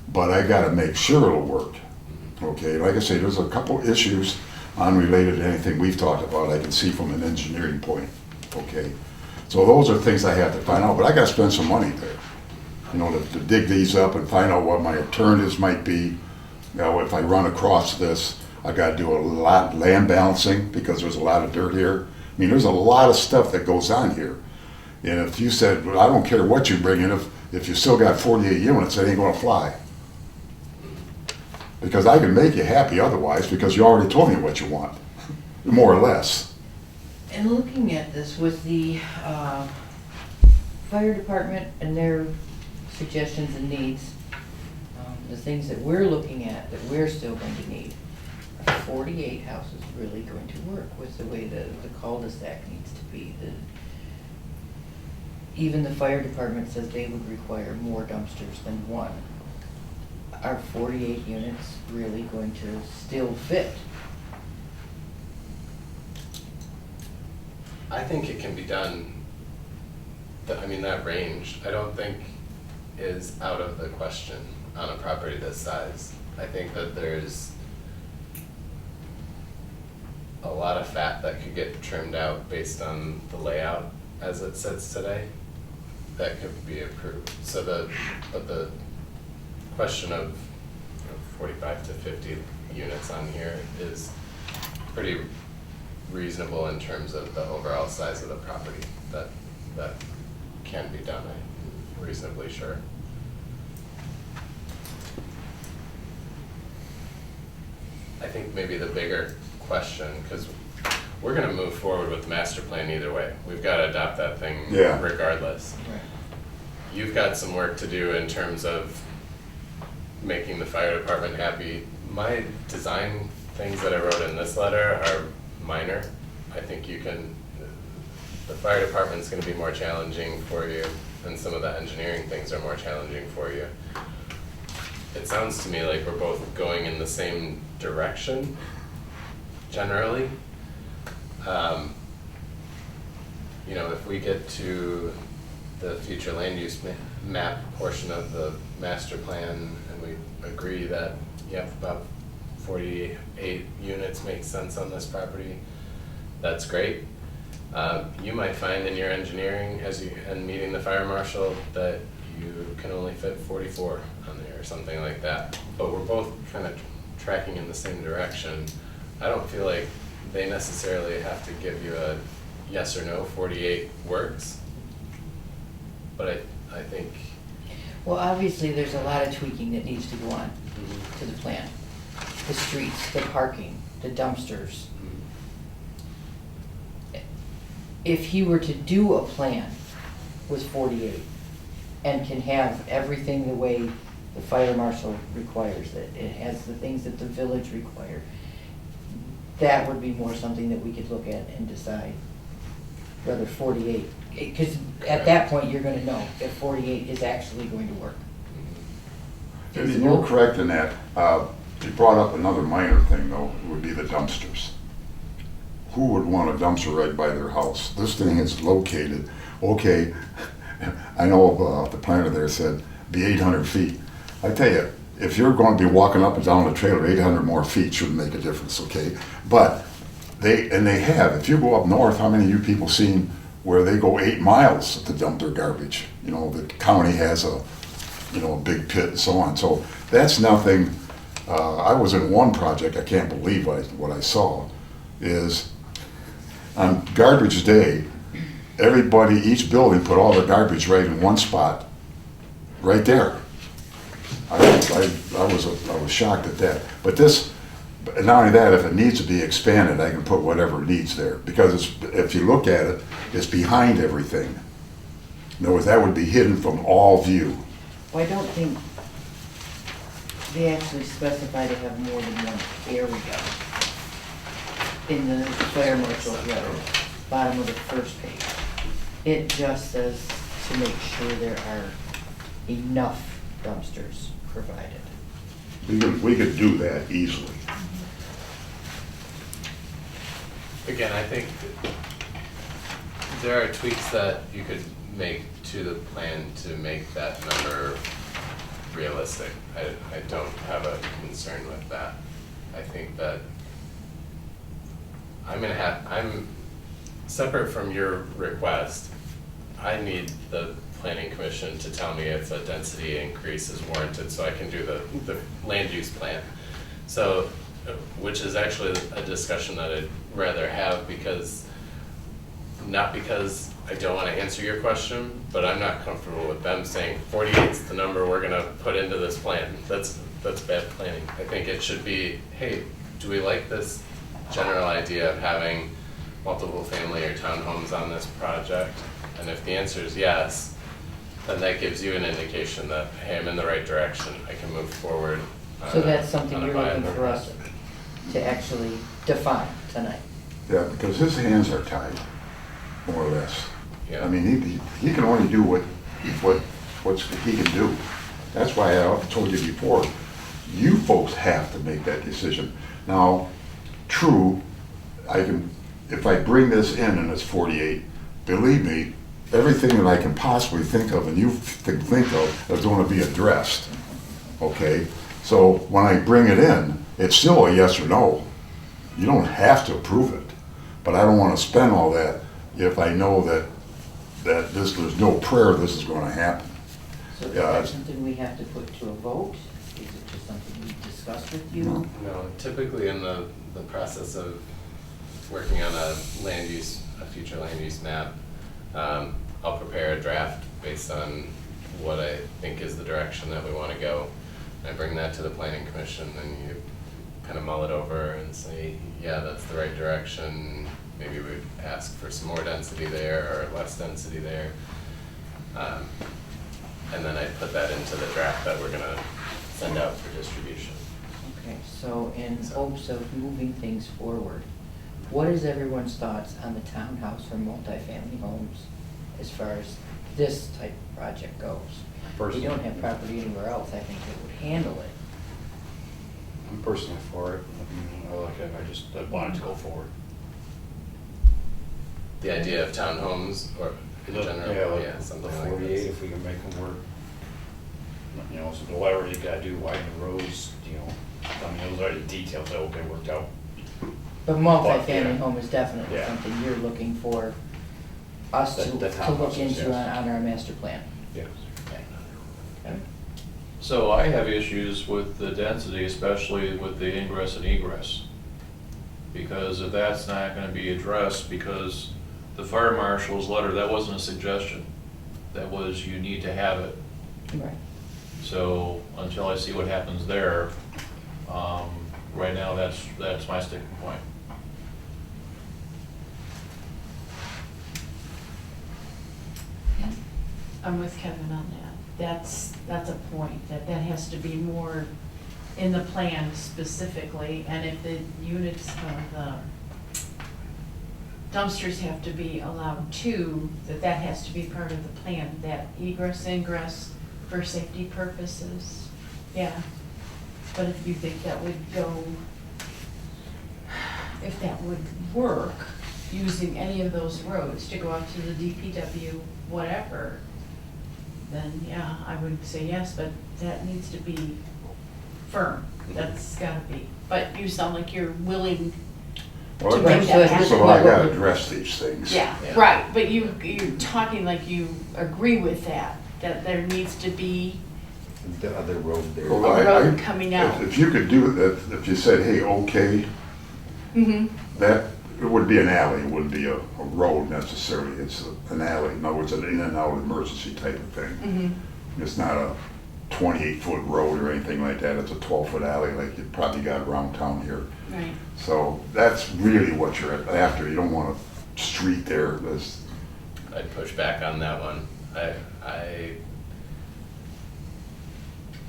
But I got to make sure it'll work. Okay, like I say, there's a couple issues unrelated to anything we've talked about I can see from an engineering point. Okay, so those are things I have to find out, but I got to spend some money there, you know, to dig these up and find out what my alternatives might be. You know, if I run across this, I got to do a lot land balancing, because there's a lot of dirt here. I mean, there's a lot of stuff that goes on here. And if you said, well, I don't care what you bring in, if you still got 48 units, it ain't gonna fly. Because I can make you happy otherwise, because you already told me what you want, more or less. And looking at this with the fire department and their suggestions and needs, the things that we're looking at that we're still going to need, are 48 houses really going to work with the way the cul-de-sac needs to be? Even the fire department says they would require more dumpsters than one. Are 48 units really going to still fit? I think it can be done, that range, I don't think is out of the question on a property this size. I think that there's a lot of fat that could get trimmed out based on the layout as it sits today, that could be approved. So but the question of 45 to 50 units on here is pretty reasonable in terms of the overall size of the property. That can be done, I'm reasonably sure. I think maybe the bigger question, because we're gonna move forward with the master plan either way. We've gotta adopt that thing Yeah. regardless. Right. You've got some work to do in terms of making the fire department happy. My design things that I wrote in this letter are minor. I think the fire department's gonna be more challenging for you, and some of the engineering things are more challenging for you. It sounds to me like we're both going in the same direction, generally. You know, if we get to the future land use map portion of the master plan and we agree that, yep, about 48 units make sense on this property, that's great. You might find in your engineering and meeting the fire marshal that you can only fit 44 on there or something like that. But we're both kind of tracking in the same direction. I don't feel like they necessarily have to give you a yes or no, 48 works. But I think. Well, obviously, there's a lot of tweaking that needs to go on to the plan. The streets, the parking, the dumpsters. If he were to do a plan with 48 and can have everything the way the fire marshal requires it, it has the things that the village require, that would be more something that we could look at and decide whether 48, because at that point, you're gonna know if 48 is actually going to work. And you're correct in that. You brought up another minor thing, though, would be the dumpsters. Who would want a dumpster right by their house? This thing is located, okay, I know the planner there said be 800 feet. I tell you, if you're going to be walking up and down the trailer, 800 more feet shouldn't make a difference, okay? But they have, if you go up north, how many of you people seen where they go 8 miles to dump their garbage? You know, the county has a big pit and so on. So that's nothing. I was in one project, I can't believe what I saw, is on garbage day, everybody, each building put all their garbage right in one spot, right there. I was shocked at that. But not only that, if it needs to be expanded, I can put whatever it needs there. Because if you look at it, it's behind everything. In other words, that would be hidden from all view. Well, I don't think they actually specify to have more than one area in the fire marshal's letter, bottom of the first page. It just says to make sure there are enough dumpsters provided. We could do that easily. Again, I think there are tweaks that you could make to the plan to make that number realistic. I don't have a concern with that. I think that I'm separate from your request. I need the planning commission to tell me if a density increase is warranted so I can do the land use plan. So, which is actually a discussion that I'd rather have not because I don't want to answer your question, but I'm not comfortable with them saying 48 is the number we're gonna put into this plan. That's bad planning. I think it should be, hey, do we like this general idea of having multiple family or townhomes on this project? And if the answer is yes, then that gives you an indication that, hey, I'm in the right direction, I can move forward. So that's something on a you're looking viable for us to actually define tonight. Yeah, because his hands are tied, more or less. Yeah. I mean, he can only do what he can do. That's why I told you before, you folks have to make that decision. Now, true, if I bring this in and it's 48, believe me, everything that I can possibly think of and you think of is going to be addressed, okay? So when I bring it in, it's still a yes or no. you don't have to approve it, but I don't wanna spend all that if I know that there's no prayer this is gonna happen. So is Yeah, that it's- something we have to put to a vote? Is it just something we discuss with you? No. No, typically in the process of working on a future land use map, I'll prepare a draft based on what I think is the direction that we wanna go. I bring that to the planning commission and you kind of mull it over and say, yeah, that's the right direction. Maybe we'd ask for some more density there or less density there. And then I put that into the draft that we're gonna send out for distribution. Okay, so in hopes of moving things forward, what is everyone's thoughts on the townhouse or multifamily homes as far as this type of project goes? If we Personally, don't have property anywhere else, I think it would handle it. I'm personally for it. I mean, I like it. I want it to go forward. The idea of townhomes or in general, like yeah, something the like 48, this. if we can make them work. You know, so whatever you gotta do, widen the roads, you know, I mean, those are the details that will get worked out. But yeah. multifamily home is definitely Yeah. something you're looking for us The to look townhouses, into yes. on our master plan. Yes. Okay. So I have issues with the density, especially with the ingress and egress. Because if that's not gonna be addressed, because the fire marshal's letter, that wasn't a suggestion. That was, you need to have it. Right. So until I see what happens there, right now, that's my sticking point. I'm with Kevin on that. That's a point, that has to be more in the plan specifically, and if the units of the dumpsters have to be allowed too, that has to be part of the plan, that egress, ingress for safety purposes, yeah. But if you think that would go, if that would work, using any of those roads to go out to the DPW, whatever, then yeah, I would say yes, but that needs to be firm, that's gotta be. But you sound like you're willing, Well, To make that first happen. of all, I gotta address these things. yeah, right, but you're talking like you agree with that there needs to be The other road there. Well, a road coming out. If you could do it, if you said, hey, okay, Mm-hmm, that, it would be an alley, it wouldn't be a road necessarily, it's an alley. In other words, an in and out emergency type of thing. mm-hmm, It's not a 28-foot road or anything like that, it's a 12-foot alley like you probably got around town here. right. So that's really what you're after, you don't want a street there that's, I'd push back on that one.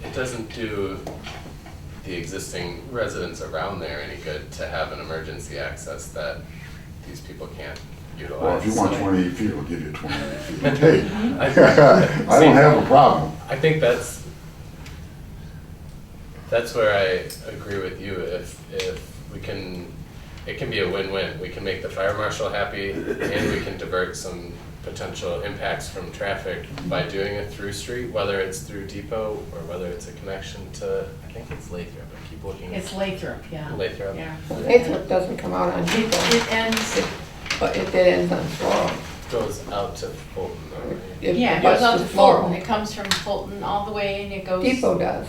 It doesn't do the existing residents around there any good to have an emergency access that these people can't utilize. well, if you want So 28 feet, we'll give you 28 feet. Hey, I- I don't have a problem. I think that's where I agree with you. If we can, it can be a win-win. We can make the fire marshal happy and we can divert some potential impacts from traffic by doing it through street, whether it's through Depot or whether it's a connection to, I think it's Lathrop, I keep looking. It's Lathrop, yeah. Lathrop. Yeah. Lathrop doesn't come out on Depot, It ends, but it ends on Floral. Goes out to Fulton, though, right? It yeah, it goes butts out to Floral. Fulton, it comes from Fulton all the way and it goes. Depot does.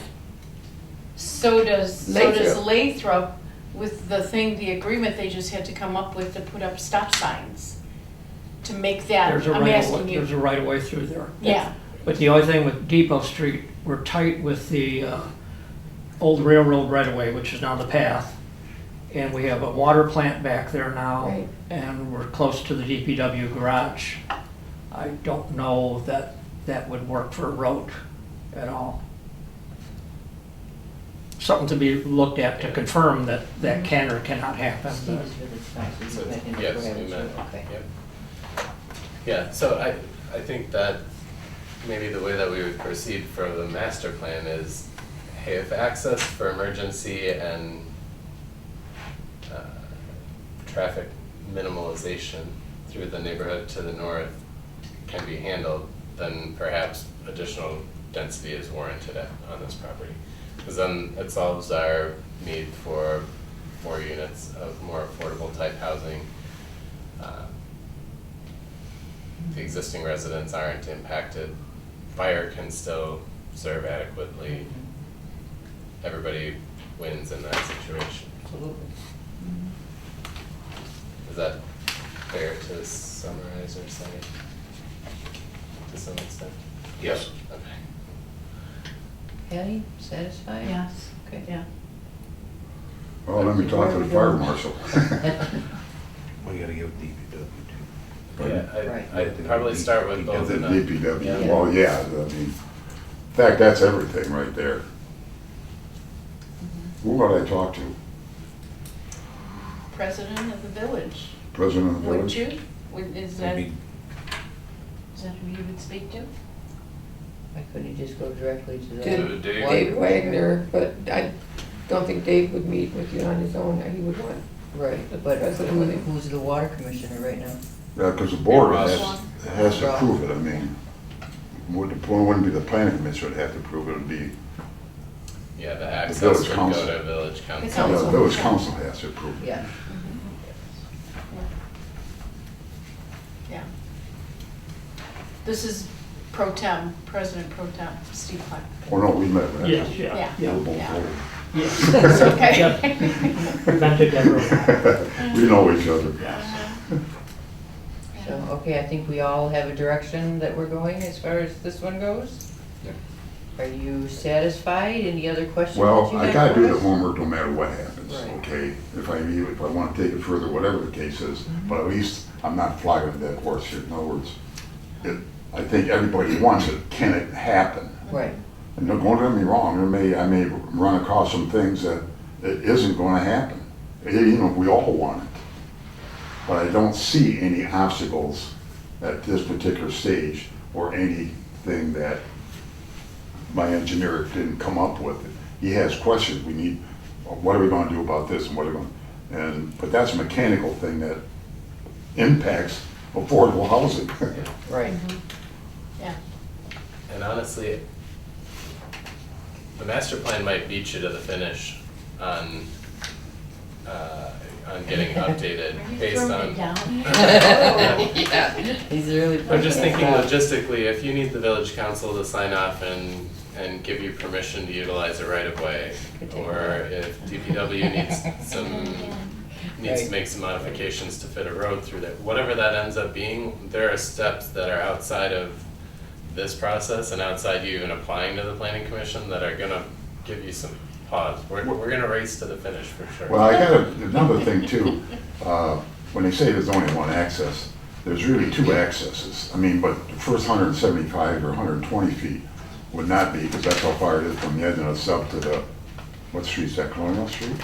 So does Lathrop. Lathrop with the agreement they just had to come up with to put up stop signs. To make that, There's a I'm right asking of way, you. there's a right of way through there. Yeah, But the only thing with Depot Street, we're tight with the old railroad right of way, which is now the path. And we have a water plant back there now, Right. and we're close to the DPW garage. I don't know that that would work for a road at all. Something to be looked at to confirm that that can or cannot happen. Steve is really nice, So, we met him yes, before, we haven't met, you? Okay. yep. Yeah, so I think that maybe the way that we would proceed for the master plan is, hey, if access for emergency and traffic minimalization through the neighborhood to the north can be handled, then perhaps additional density is warranted on this property. Because then it solves our need for 4 units of more affordable type housing. The existing residents aren't impacted. Fire can still serve adequately. Everybody wins in that situation. Absolutely. Is that fair to summarize or say to some extent? Yes. Okay. Patty, satisfied? Yes, Okay. yeah. Well, let me talk to the fire marshal. Well, you gotta give DPW too. Yeah, Right. I'd probably start with both The of them. DPW, Yeah. well, yeah, I mean, in fact, that's everything right there. Who would I talk to? President of the village, President of the would village? you? Is that Maybe who you would speak to? Why couldn't you just go directly to the? Did Dave. Dave Wagner, but I don't think Dave would meet with you on his own. He would want, Right, but who's the water commissioner right now? Yeah, because the board Ross. has to approve it, I mean, wouldn't be the planning commission would have to approve it, it'd be, Yeah, the access village would go council. to village The council. the council. village council has to approve it. Yeah. Yeah. This is pro tem, President pro tem, Steve Clark. Oh, no, we met with that. Yes, yeah, Yeah. yeah, We're both Yeah. old. yes. That's okay. Yep. Been together. We know each other. So, okay, I think we all have a direction that we're going as far as this one goes? Yeah. Are you satisfied? Any other questions that Well, you I have gotta for do the us? homework no matter what happens, Right. okay? If I wanna take it further, whatever the case is, but at least I'm not flogging that horse here. In other words, I think everybody wants it, can it happen? Right, And don't get me wrong, I may run across some things that it isn't gonna happen, even if we all want it. But I don't see any obstacles at this particular stage or anything that my engineer didn't come up with. He has questions, we need, what are we gonna do about this and what are we gonna, but that's a mechanical thing that impacts affordable housing. right. Yeah. And honestly, the master plan might beat you to the finish on getting updated Are you based throwing on. it down here? Yeah, he's really. I'm just pushing thinking us out. logistically, if you need the village council to sign off and give you permission to utilize a right of way, or if DPW needs to make some modifications to fit a road through there, whatever that ends up being, there are steps that are outside of this process and outside you even applying to the planning commission that are gonna give you some pause. We're gonna race to the finish for sure. Well, I got another thing too, when they say there's only one access, there's really two accesses. I mean, but the first 175 or 120 feet would not be, because that's how far it is from the edge of the sub to the, what street's that, Colonial Street?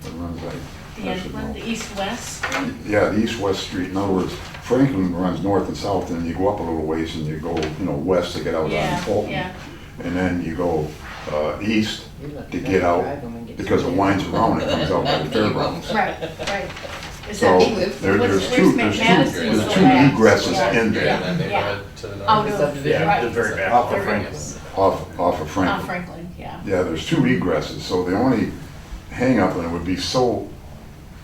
What runs that? The I end should one, know. the east-west street? Yeah, the east-west street, in other words, Franklin runs north and south, and you go up a little ways and you go, west to get out on Yeah, Fulton. yeah. And then you go east You're lucky to not get out, drive 'em and get because it some- winds around, it comes out by the fairgrounds. Right, right. Is So that- there's where's two Madison's there's the two last? egresses Yeah, in Yeah, there, that Yeah. neighborhood to the north. Out of, Subdivision. right. the very back. Off of There Franklin. is. off of Franklin. Franklin, yeah. Yeah, there's two egresses, so the only hang up, and it would be so,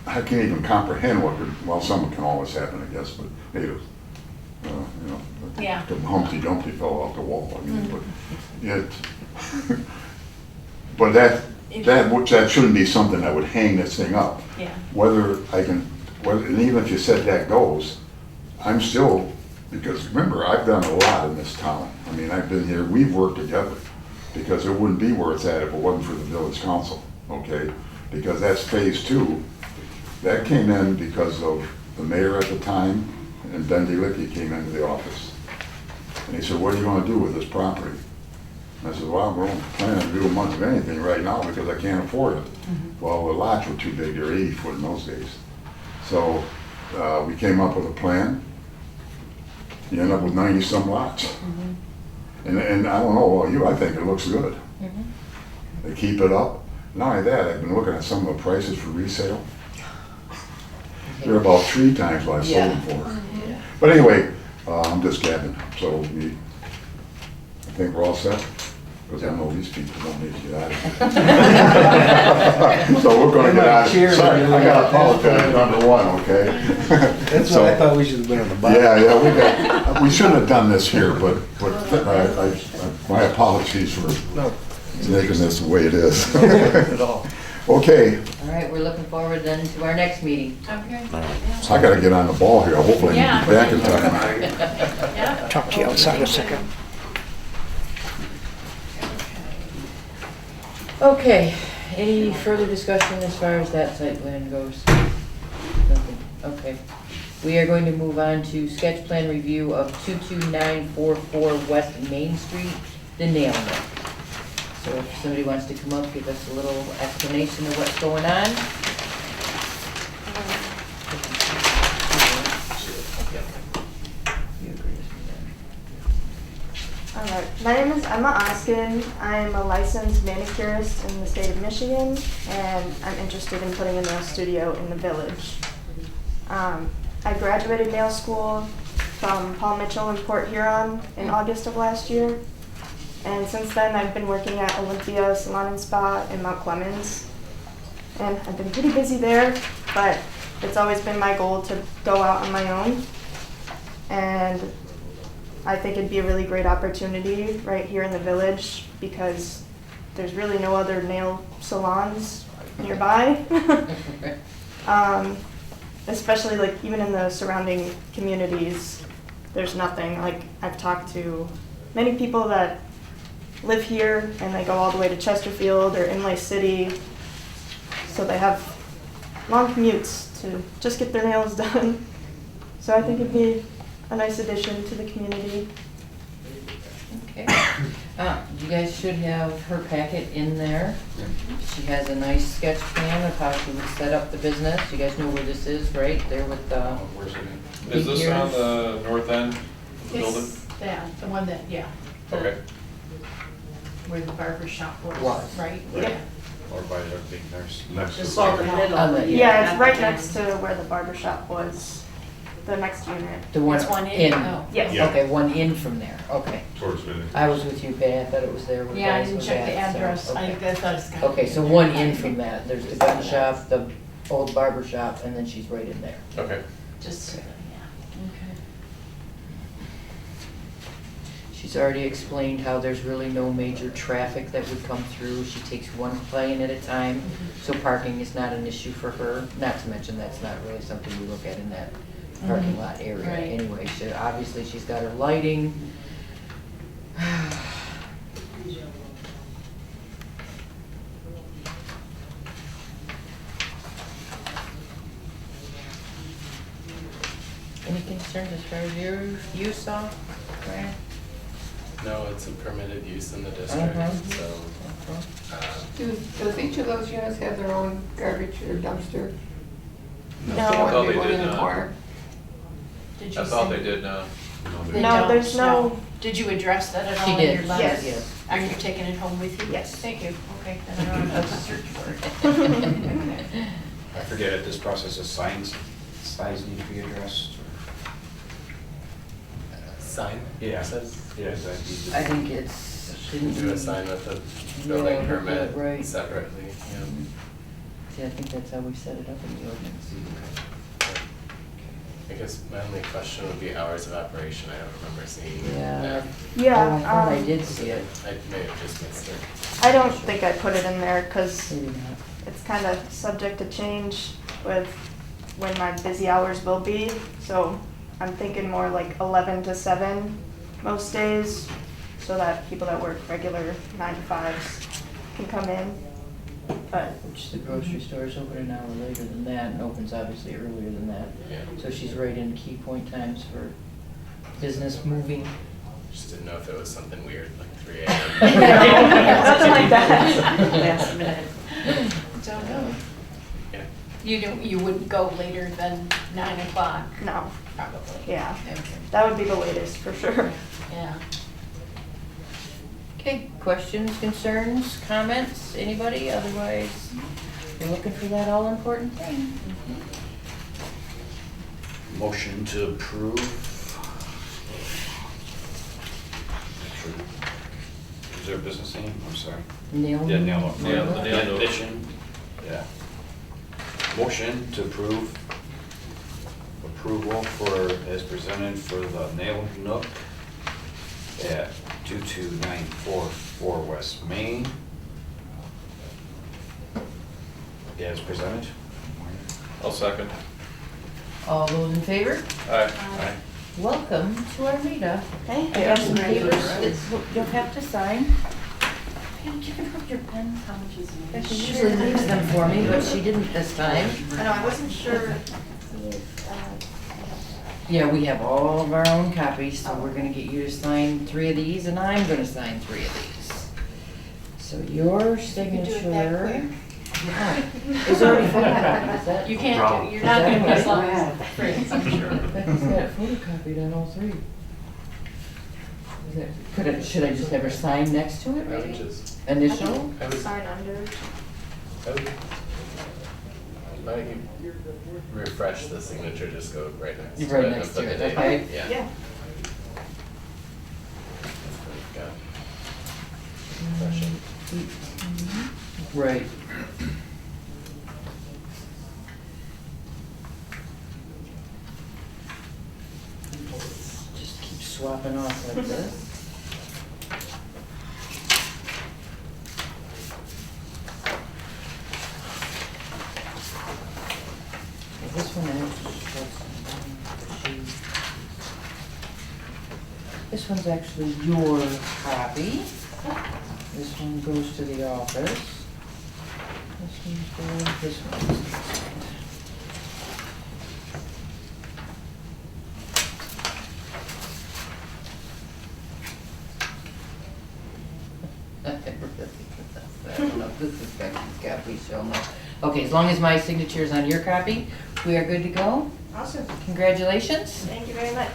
I can't even comprehend what could, well, something can always happen, I guess, but hey, Yeah. the Humpty Dumpty fell off the wall, I mean, but it, but that shouldn't be something that would hang this thing up. Yeah. Whether I can, and even if you said that goes, I'm still, because remember, I've done a lot in this town. I mean, I've been here, we've worked together, because it wouldn't be where it's at if it wasn't for the village council, okay? Because that's phase two. That came in because of the mayor at the time, and Ben DeLicky came into the office. And he said, what are you gonna do with this property? And I said, well, we're not planning to do much of anything right now because I can't afford it. Well, the lots were too big, they were 80 foot in those days. So we came up with a plan. You end up with 90 some lots. And I don't know about you, I think it looks good. They keep it up. Not only that, I've been looking at some of the prices for resale. They're about 3 times what I sold them for. But anyway, I'm just gabbing, so I think we're all set. Because I know these people don't need to get out of here. So we're gonna get out of here. Sorry, I gotta apologize, number one, okay? That's So- why I thought we should have been on the bottom. Yeah, we shouldn't have done this here, but my apologies for No, making this the way it is. not at all. Okay, All right, we're looking forward then to our next meeting. Okay. so I gotta get on the ball here. Hopefully I can be back in time. Yeah. Talk to you outside a second. Okay, any further discussion as far as that site plan goes? Nothing, okay. We are going to move on to sketch plan review of 22944 West Main Street, the nail mill. So if somebody wants to come up, give us a little explanation of what's going on. You agree with me then? Alright, my name is Emma Oskin. I'm a licensed manicurist in the state of Michigan, and I'm interested in putting a nail studio in the village. I graduated nail school from Paul Mitchell in Port Huron in August of last year, and since then I've been working at Olympia Salon and Spa in Mount Clemens, and I've been pretty busy there, but it's always been my goal to go out on my own, and I think it'd be a really great opportunity right here in the village because there's really no other nail salons nearby. Especially like even in the surrounding communities, there's nothing. Like I've talked to many people that live here and they go all the way to Chesterfield or Inlay City, so they have long commutes to just get their nails done. So I think it'd be a nice addition to the community. Okay. You guys should have her packet in there. She has a nice sketch plan of how she would set up the business. You guys know where this is, right? There with the... Where's it in? Is this on the north end of the building? It's that, the one that, yeah. the- Okay. Where the barber shop was, Was. right? Yeah. Or by the big nurse, next to Just the over the middle. On the- Yeah, it's right next to where the barber shop was, the next unit. The one It's one in? in. Oh. Yes. Yeah. Okay, one in from there, okay. Towards the. I was with you, Pat, I thought it was there. where Yeah, I guys didn't was check the at, so, address. okay. I thought it's got. Okay, so one in from that. There's the gun shop, the old barber shop, and then she's right in there. Okay. Just, yeah. Okay. She's already explained how there's really no major traffic that would come through. She takes one client at a time, so parking is not an issue for her. Not to mention that's not really something we look at in that parking lot area Right. anyway. Obviously, she's got her lighting. Any concerns as far as you saw, Brian? No, it's a permitted use in the district, Mhm. so, Does each of those units have their own garbage or dumpster? No. The I thought one they big one did in the not. corner? Did you I thought say- they did now. They No, don't, there's no- Did you address that at She all in did, your letter? Yes. Are you taking it home with you? Yes. Thank you, okay, then I don't have to search for it. I forget if this process of signs need to be addressed. sign? Yeah. Says, Yeah, is that needs to I be- think it's. do a sign with the Yeah, building with permit the- right. separately, yeah. See, I think that's how we set it up in the ordinance. I guess my only question would be hours of operation, I don't remember seeing Yeah. that. Yeah, Oh, I thought I did see it. I may have just missed it. I don't think I put it in there because Maybe not. it's kind of subject to change with when my busy hours will be. So I'm thinking more like 11 to 7 most days so that people that work regular 9 to 5s can come in. But Which the grocery store is open an hour later than that and opens obviously earlier than that. Yeah, So she's right in key point times for business moving. just didn't know if it was something weird, like 3 Something like that. Last minute. Don't know. Yeah. You wouldn't go later than 9 o'clock, No, probably. yeah, Okay. that would be the latest for sure. Yeah. Okay, questions, concerns, comments, anybody? Otherwise, we're looking for that all important thing. Motion to approve. Is there a business name? I'm sorry. Nail. Yeah, Nail. Nail, the Nail Nook. Addition. Yeah. Motion to approval for, as presented for the Nail Nook at 22944 West Main. As presented. I'll second. All those in favor? Aye. Aye. Welcome to Armada. Thank I you. have some papers that you'll have to sign. And you can put your pen. She usually leaves them for me, but she didn't this time. I know, I wasn't sure. Yeah, we have all of our own copies, so we're gonna get you to sign 3 of these, and I'm gonna sign 3 of these. So your signature. Oh, is already photocopied, is that? You can't, do- you're not gonna be as long as Fritz, I'm sure. Becky's got it photocopied on all 3. Should I just have her sign next to it, I would maybe? just, Initial? I would, Sign under. I would, why don't you refresh the signature, just go right next to it. Right and next put to the it, date. okay. Yeah. Yeah. Got refreshing. Right. Just keep swapping off like this. This one this one's actually your copy. This one goes to the office. This one's going, this one's. I don't know if this is Becky's copy, so no. Okay, as long as my signature is on your copy, we are good to go. Awesome. Congratulations. Thank you very much.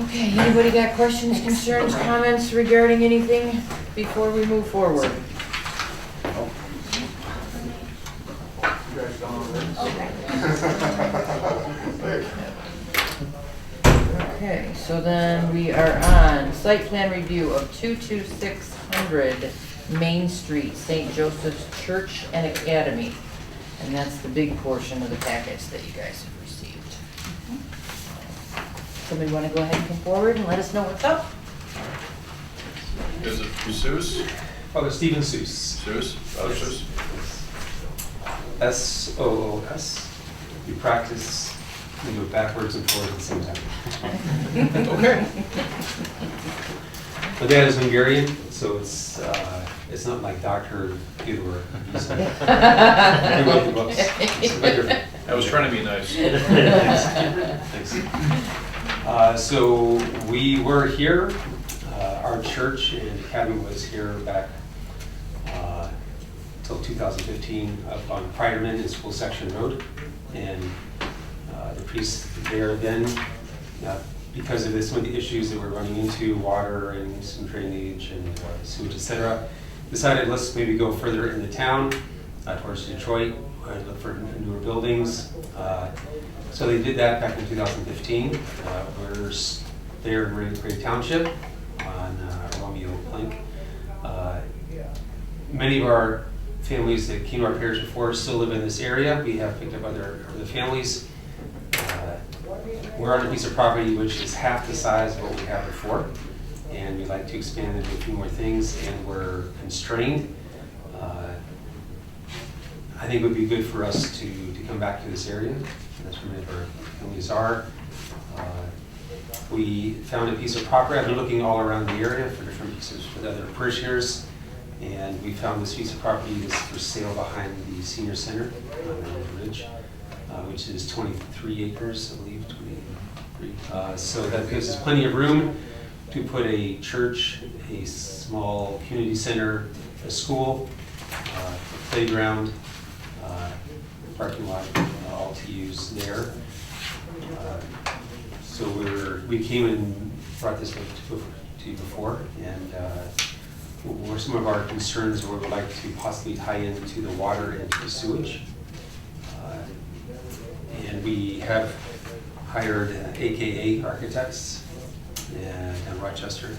Okay, anybody got questions, concerns, comments regarding anything before we move forward? Okay, so then we are on site plan review of 22600 Main Street, St. Joseph's Church and Academy. And that's the big portion of the package that you guys have received. Somebody want to go ahead and come forward and let us know what's up? Is it Seuss? Father Stephen Seuss. Seuss? Father Seuss? S-O-O-S. You practice, you do it backwards and forwards at the same time. Okay. My dad is Hungarian, so it's not like Dr. Theodore. He's he wrote the books. It's a bit different. I was trying to be nice. Thanks. So we were here. Our church and academy was here back till 2015 up on Priderman and School Section Road. And the priest there then, because of some of the issues that we're running into, water and some drainage and sewage, etc., decided let's maybe go further in the town towards Detroit and look for newer buildings. So they did that back in 2015. We're there in Ray Township on Romeo Plank. Many of our families that came to our parish before still live in this area. We have picked up other families. We're on a piece of property which is half the size of what we had before, and we'd like to expand into a few more things, and we're constrained. I think it would be good for us to come back to this area, and that's where many of our families are. We found a piece of property. I've been looking all around the area for different pieces with other parishioners, and we found this piece of property that's for sale behind the senior center on the ridge, which is 23 acres, I believe, 23. So that gives us plenty of room to put a church, a small community center, a school, a playground, parking lot, all to use there. So we came and brought this up to you before, and what are some of our concerns where we'd like to possibly tie into the water and the sewage. And And we have hired AKA architects in Rochester,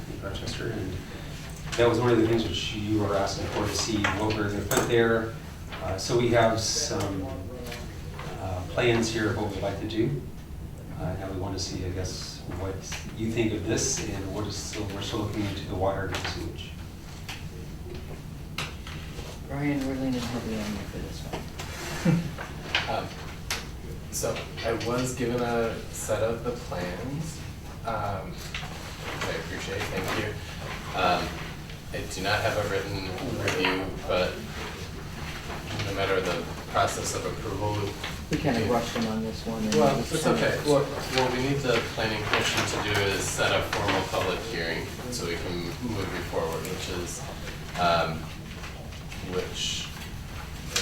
and that was one of the things which you were asking for, to see what we're going to put there. So we have some plans here of what we'd like to do. Now we want to see, I guess, what you think of this, and we're still looking into the water and the sewage. Brian, we're leaning heavy on you for this one. So I was given a set of the plans, which I appreciate, thank you. I do not have a written review, but no matter the process of approval. We kind of rushed him on this one. Well, it's okay. What we need the planning commission to do is set a formal public hearing so we can move you forward, which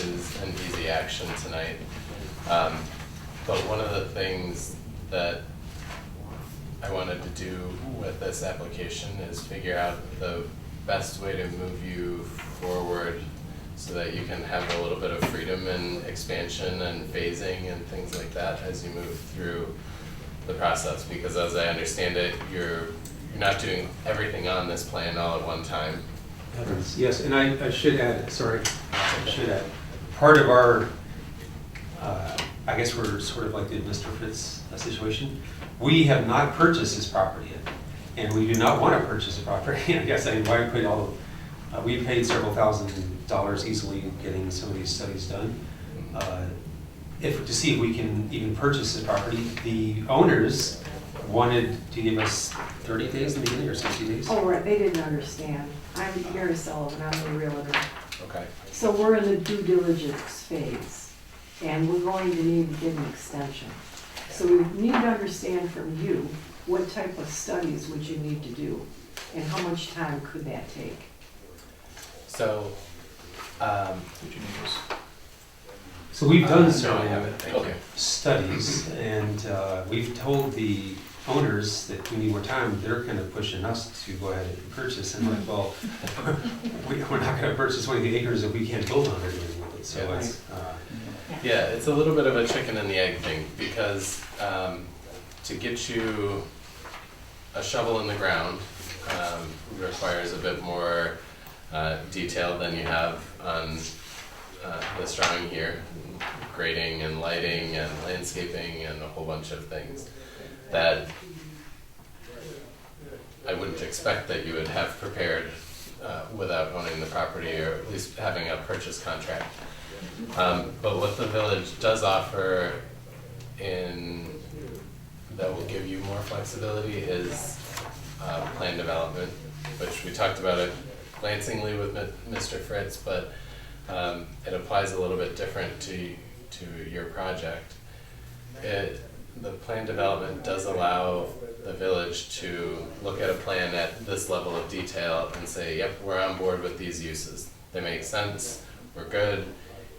is an easy action tonight. But one of the things that I wanted to do with this application is figure out the best way to move you forward so that you can have a little bit of freedom and expansion and phasing and things like that as you move through the process. Because as I understand it, you're not doing everything on this plan all at one time. Yes, and I should add, part of our, I guess we're sort of like the Mr. Fritz situation. We have not purchased this property yet, and we do not want to purchase the property. I guess why we put we paid several $1,000s easily getting some of these studies done. To see if we can even purchase the property. The owners wanted to give us 30 days in the beginning or 60 days. Oh, right, they didn't understand. I'm Mary Sullivan, I'm the realtor. Okay. So we're in the due diligence phase, and we're going to need to get an extension. So we need to understand from you, what type of studies would you need to do, and how much time could that take? So, So we've done no, I some haven't. Thank you. studies, and we've told the owners that we need more time. They're kind of pushing us to go ahead and purchase, and like, well, we're not going to purchase 20 acres if we can't build on it anymore. So Yeah. it's, Yeah, it's a little bit of a chicken and the egg thing, because to get you a shovel in the ground requires a bit more detail than you have on this drawing here. Grading and lighting and landscaping and a whole bunch of things that I wouldn't expect that you would have prepared without owning the property, or at least having a purchase contract. But what the village does offer that will give you more flexibility is plan development, which we talked about it glancingly with Mr. Fritz, but it applies a little bit different to your project. The plan development does allow the village to look at a plan at this level of detail and say, yep, we're on board with these uses. They make sense, we're good.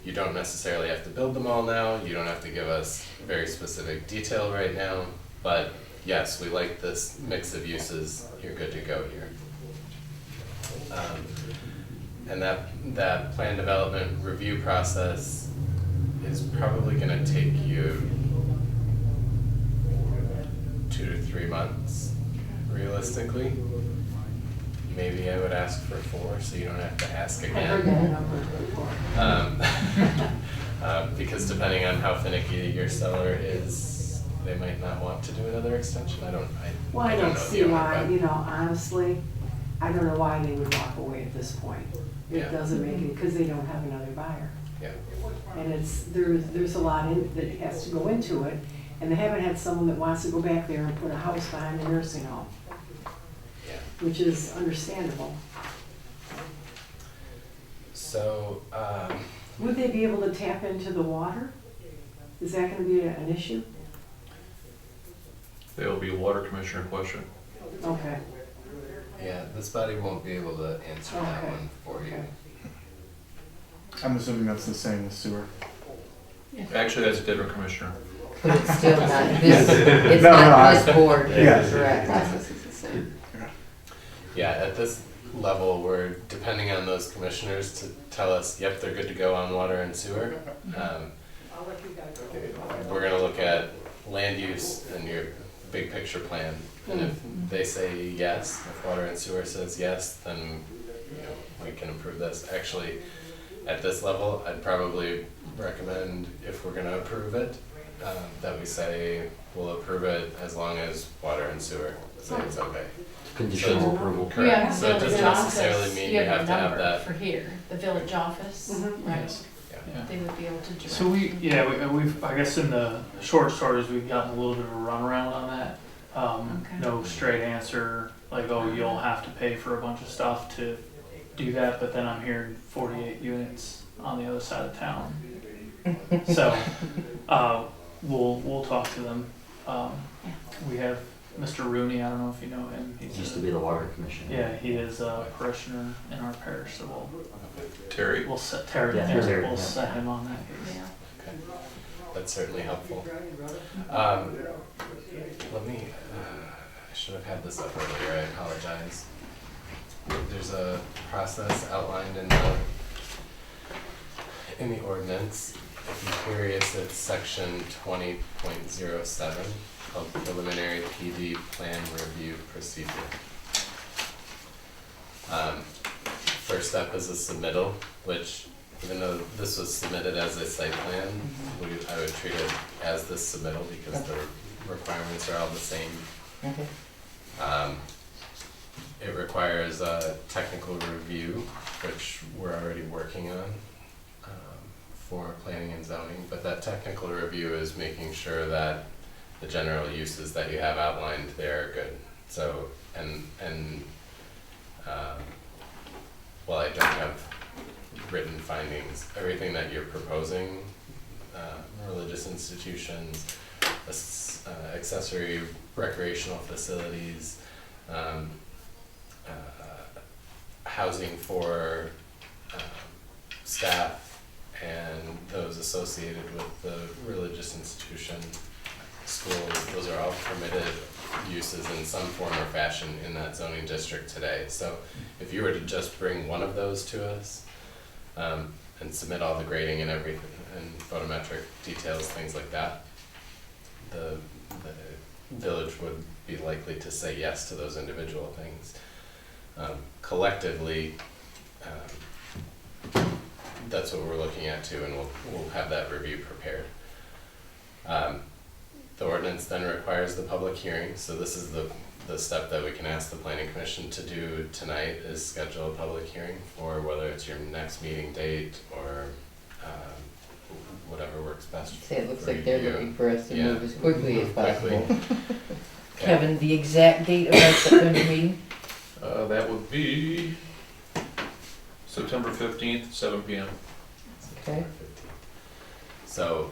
You don't necessarily have to build them all now, you don't have to give us very specific detail right now, but yes, we like this mix of uses, you're good to go here. And that plan development review process is probably gonna take you 2 to 3 months, realistically. Maybe I would ask for 4, so you don't have to ask again. I heard that number before. Because depending on how finicky your seller is, they might not want to do another extension. I don't know see the owner, why, but- honestly, I don't know why they would walk away at this point. Yeah. It doesn't make it, because they don't have another buyer. Yeah. And there's a lot that has to go into it, and they haven't had someone that wants to go back there and put a house behind a nursing home, Yeah. which is understandable. So, Would they be able to tap into the water? Is that gonna be an issue? That'll be a water commissioner question. Okay. yeah, this body won't be able to answer that Okay. one for you. Okay. I'm assuming that's the same with sewer. Actually, that's a different commissioner. But it's still not this, it's No, not no, this board, Yes. correct? Process is the same. Yeah, at this level, we're depending on those commissioners to tell us, yep, they're good to go on water and sewer. we're gonna look at land use and your big picture plan. And if they say yes, if water and sewer says yes, then, you know, we can approve this. Actually, at this level, I'd probably recommend, if we're gonna approve it, that we say we'll approve it as long as water and sewer say it's okay. Conditional approval. You have So it village doesn't necessarily office, mean you you have have to a have number that. for here, the village office, right? Yes. Yeah. They would be able to direct. So we've, I guess in the short stories, we've gotten a little bit of a runaround on that. Okay. No straight answer, like, oh, you'll have to pay for a bunch of stuff to do that, but then I'm hearing 48 units on the other side of town. So, we'll talk to them. We have Mr. Rooney, I don't know if you know him. He used to be the water commissioner. Yeah, he is a parishioner in our parish, so Terry? we'll set Terry, Yeah, yeah, Terry, we'll yeah. set him on that case. Yeah. Okay. That's certainly helpful. Let me, I should have had this up earlier, I apologize. There's a process outlined in the ordinance. If you're curious, it's section 20.07 called preliminary PD plan review procedure. First step is a submittal, which, even though this was submitted as a site plan, I would treat it as this submittal because the requirements are all the same. Okay. It requires a technical review, which we're already working on for planning and zoning, but that technical review is making sure that the general uses that you have outlined there are good. So, while I don't have written findings, everything that you're proposing, religious institutions, accessory recreational facilities, housing for staff and those associated with the religious institution, schools, those are all permitted uses in some form or fashion in that zoning district today. So if you were to just bring one of those to us and submit all the grading and everything and photometric details, things like that, the village would be likely to say yes to those individual things. Collectively, that's what we're looking at too, and we'll have that review prepared. The ordinance then requires the public hearing, so this is the step that we can ask the planning commission to do tonight, is schedule a public hearing for whether it's your next meeting date or whatever works best. Say it looks for like they're you. looking for us to Yeah. move as quickly as Quickly. possible. Kevin, the exact date of that September meeting? That would be September 15th, 7 p.m. Okay. So,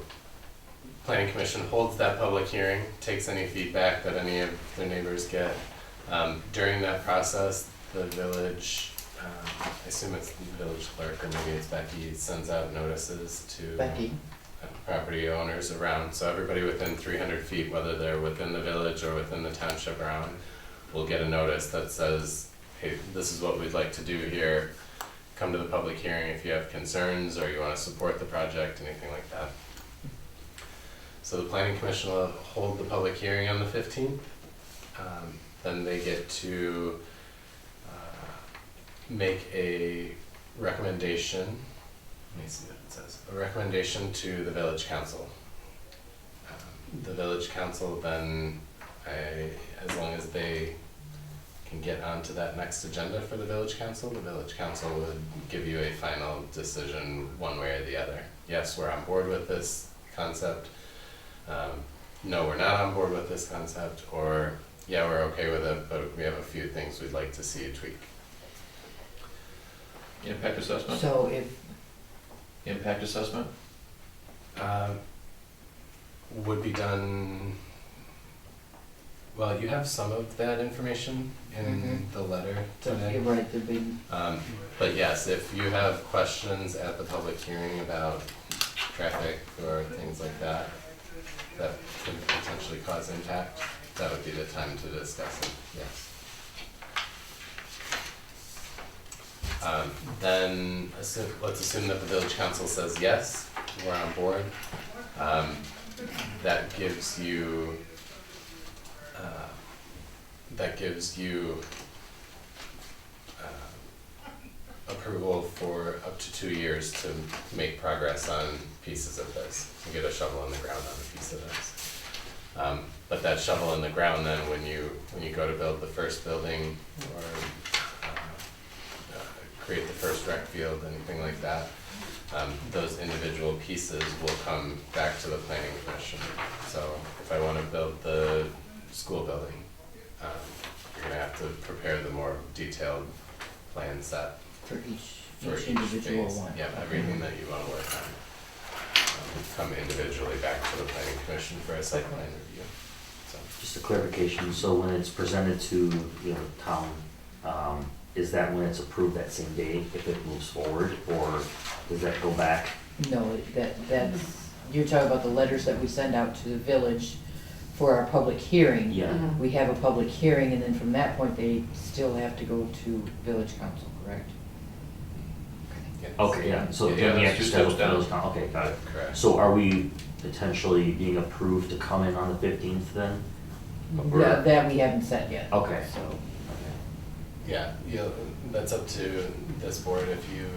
planning commission holds that public hearing, takes any feedback that any of their neighbors get. During that process, the village, I assume it's the village clerk or maybe it's Becky, sends out notices to Becky. property owners around. So everybody within 300 feet, whether they're within the village or within the township around, will get a notice that says, hey, this is what we'd like to do here. Come to the public hearing if you have concerns or you want to support the project, anything like that. So the planning commission will hold the public hearing on the 15th. Then they get to make a recommendation. Let me see what it says. A recommendation to the village council. The village council then, as long as they can get onto that next agenda for the village council would give you a final decision one way or the other. Yes, we're on board with this concept. No, we're not on board with this concept, or yeah, we're okay with it, but we have a few things we'd like to see you tweak. Impact assessment? So if, Impact assessment? Would be done, well, you have some of that information in the letter today. you're right, there'd be, But yes, if you have questions at the public hearing about traffic or things like that, that can potentially cause impact, that would be the time to discuss it, yes. Then let's assume that the village council says yes, were on board. That gives you approval for up to 2 years to make progress on pieces of this, and get a shovel in the ground on a piece of this. But that shovel in the ground then, when you go to build the first building or create the first rec field, anything like that, those individual pieces will come back to the planning commission. So if I want to build the school building, you're going to have to prepare the more detailed plan set For each for each individual phase. one. Yeah, everything that you want to work on. Come individually back to the planning commission for a site plan review. So. Just a clarification, so when it's presented to, town, is that when it's approved that same day if it moves forward, or does that go back? No, that's, you're talking about the letters that we send out to the village for our public hearing. Yeah. We have a public hearing, and then from that point, they still have to go to village council, correct? Okay, yeah, so Yeah, then we have that's to 2 schedule steps for those, down. okay, got it. Correct. So are we potentially being approved to come in on the 15th then? Or- That we haven't set yet. Okay. So, Yeah, that's up to this board if you,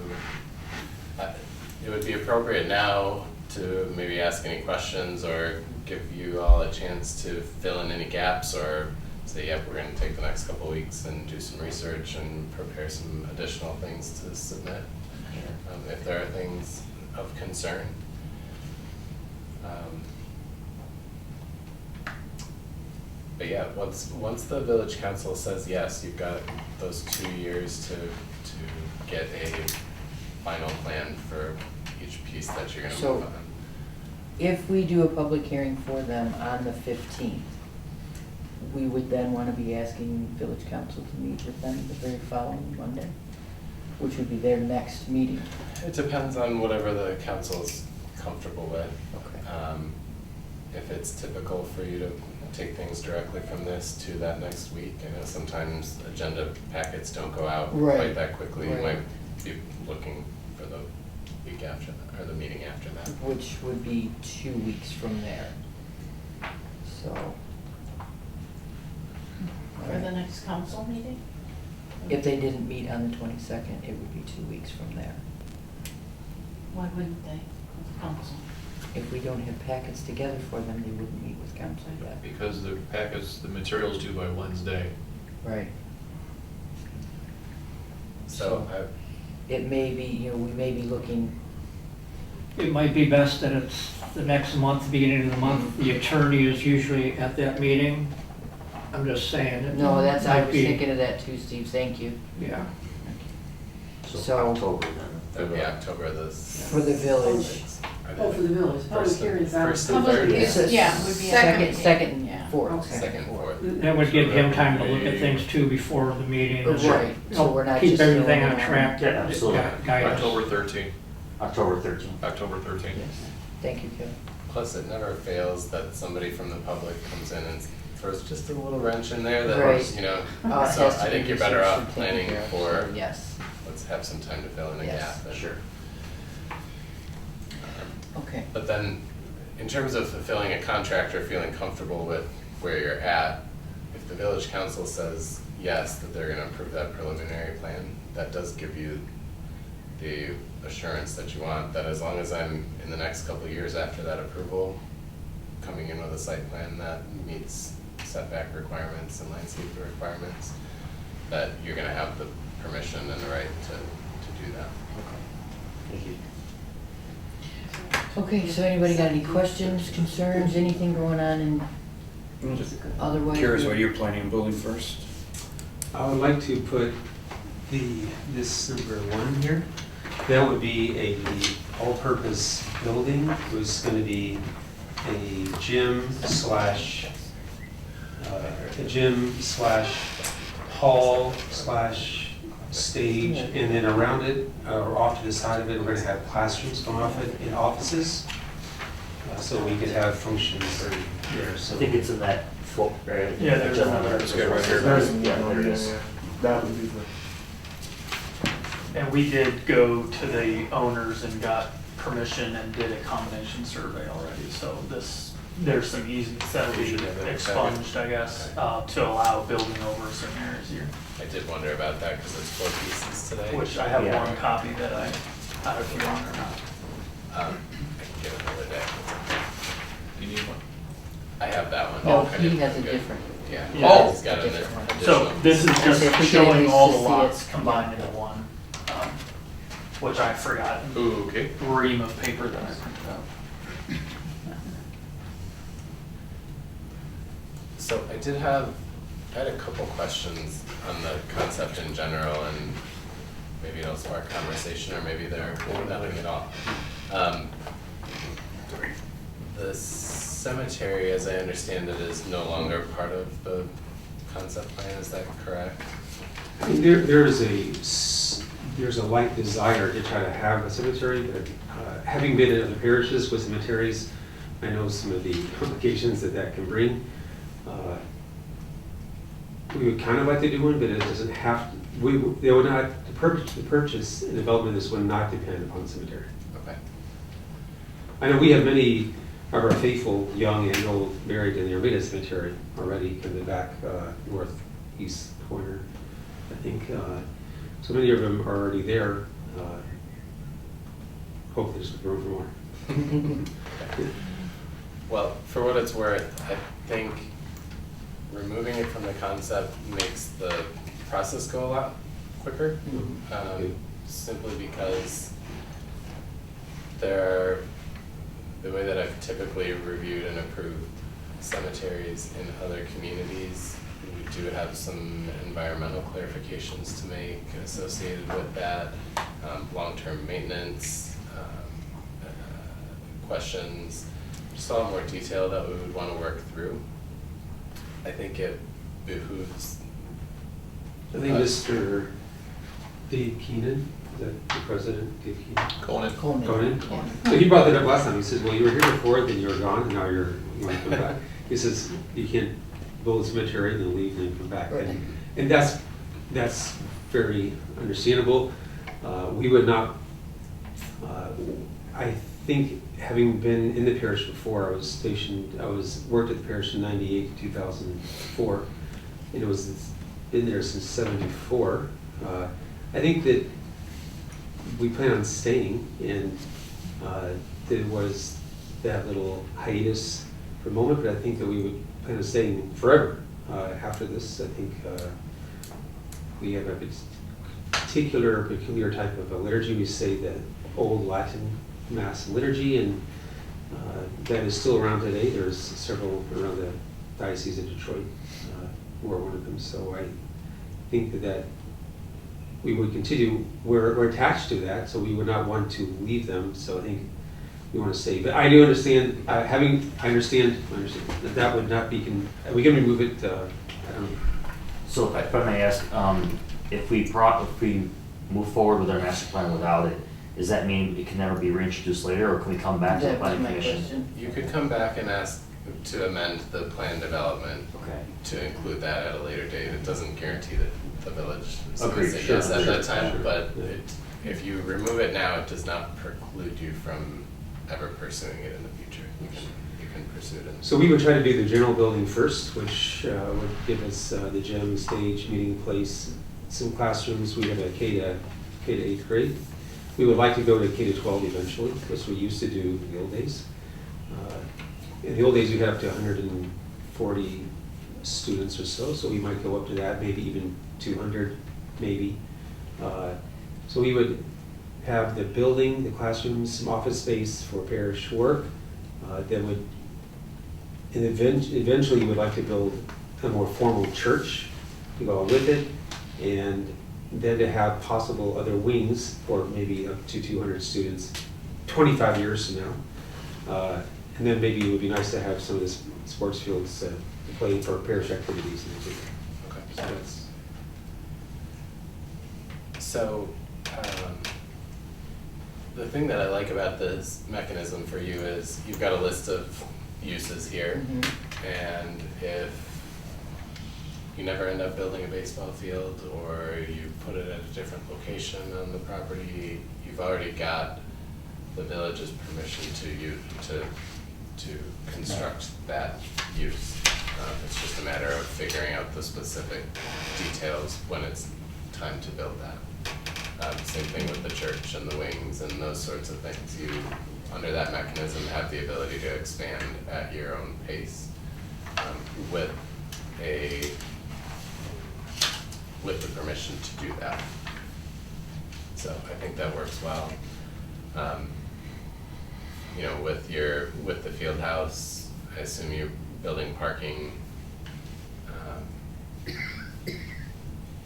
it would be appropriate now to maybe ask any questions or give you all a chance to fill in any gaps, or say, yep, we're gonna take the next couple of weeks and do some research and prepare some additional things to submit, if there are things of concern. But yeah, once the village council says yes, you've got those 2 years to get a final plan for each piece that you're gonna So- move on. if we do a public hearing for them on the 15th, we would then want to be asking village council to meet with them the very following Monday, which would be their next meeting. It depends on whatever the council's comfortable with. Okay. If it's typical for you to take things directly from this to that next week, I know sometimes agenda packets don't go out Right. quite that quickly. You Right. might be looking for the week after that, or the meeting after that. Which would be 2 weeks from there. So. For the next council meeting? If they didn't meet on the 22nd, it would be 2 weeks from there. Why wouldn't they, council? If we don't have packets together for them, they wouldn't meet with council yet. Because the packets, the material's due by Wednesday. Right. So It may be, we may be looking, It might be best that it's the next month, beginning of the month. The attorney is usually at that meeting. I'm just saying. It no, I might was be- thinking of that too, Steve, thank you. Yeah. So- October then. that would be October the. For the village. Oh, for the village, public First and- hearings on. first and Public third. hearings. It's a Yeah, would be second, second. second, Yeah. fourth. Okay. Second, fourth. That would give him time to look at things too before the meeting. and Right, so help we're not keep just everything filling on it track. Yeah, absolutely. Guide us. October 13th, October 13th. October 13th. Yes, thank you, Kevin. Plus, it never fails that somebody from the public comes in and throws just a little wrench in there that, Right. so It I has to think be you're better researched off and taken planning care of. for, Yes, let's have some time to fill in a Yes. gap. and- Sure. okay. But then, in terms of fulfilling a contract or feeling comfortable with where you're at, if the village council says yes, that they're gonna approve that preliminary plan, that does give you the assurance that you want, that as long as I'm in the next couple of years after that approval, coming in with a site plan that meets setback requirements and landscape requirements, that you're gonna have the permission and the right to do that. Thank you. Okay, so anybody got any questions, concerns, anything going on in otherwise? Curious what you're planning on building first? I would like to put this number 1 here. That would be a all-purpose building. It was going to be a gym slash hall slash stage, and then around it, or off to the side of it, we're going to have classrooms going off it in offices, so we could have functions there. I So think it's in that folk, right? Yeah, there's one there. This guy right here. Yeah, there it is. That would be the. And we did go to the owners and got permission and did a combination survey already, so there's some easements that will You be should have that expunged, I guess, to allow building over certain areas here. I did wonder about that because it's 4 pieces today. Which I have Yeah. one copy that I don't know if you want or not. I can get another day. You need one? I have that one. No, Okay, he has a good. different. Yeah. Yeah. Oh, he's got A an different one. additional. So this is If we just can showing at least all the see it. lots combined into one, which I forgot in the Ooh, okay. ream of paper that I printed out. So I had a couple questions on the concept in general, and maybe it'll spark conversation, or maybe nothing at all. The cemetery, as I understand it, is no longer part of the concept plan, is that correct? I mean, there's a light desire to try to have a cemetery, but having been in other parishes with cemeteries, I know some of the complications that can bring. We would kind of like to do one, but it doesn't have to, they would not, the purchase and development of this would not depend upon the cemetery. Okay. I know we have many of our faithful, young and old, buried in the Armada Cemetery already, in the back northeast corner, I think. So many of them are already there. Hopefully there's room for more. Well, for what it's worth, I think removing it from the concept makes the process go a lot quicker. Simply because the way that I've typically reviewed and approved cemeteries in other communities, we do have some environmental clarifications to make associated with that, long-term maintenance questions, just a lot more detail that we would want to work through. I think it behooves. I think Mr. Dave Keenan, is that the president, Dave Keenan? Conan. So he brought that up last time. He says, well, you were here before, then you were gone, and now you want to come back. He says, you can't build a cemetery, then leave, and then come back. Right. And that's very understandable. We would not, I think, having been in the parish before, I worked at the parish in 98 to 2004, and it was been there since 74. I think that we plan on staying, and there was that little hiatus for a moment, but I think that we would plan on staying forever after this. I think we have a peculiar type of a liturgy. We say the old Latin Mass liturgy, and that is still around today. There's several around the Diocese of Detroit who are one of them. So I think that we would continue. We're attached to that, so we would not want to leave them. So I think we want to stay. But I do understand. I understand that would not be. We can remove it. I don't know. So if I may ask, if we move forward with our master plan without it, does that mean it can never be reintroduced later, or can we come back to the planning commission? You could come back and ask to amend the plan development to include that at a later date. It doesn't guarantee that the village is going to say yes at that time, but if you remove it now, it does not preclude you from ever pursuing it in the future. You can pursue it. So we would try to do the general building first, which would give us the gym, stage, meeting place, some classrooms. We have a K to 8th grade. We would like to go to K to 12 eventually, which we used to do in the old days. In the old days, we had up to 140 students or so we might go up to that, maybe even 200, maybe. So we would have the building, the classrooms, some office space for parish work. Eventually, we would like to build a more formal church to go with it, and then to have possible other wings for maybe up to 200 students 25 years from now. And then maybe it would be nice to have some of the sports fields to play for parish activities in the future. So the thing that I like about this mechanism for you is you've got a list of uses here, and if you never end up building a baseball field, or you put it at a different location on the property, you've already got the village's permission to construct that use. It's just a matter of figuring out the specific details when it's time to build that. Same thing with the church and the wings and those sorts of things. You, under that mechanism, have the ability to expand at your own pace with the permission to do that. So I think that works well. You know, with the field house, I assume you're building parking.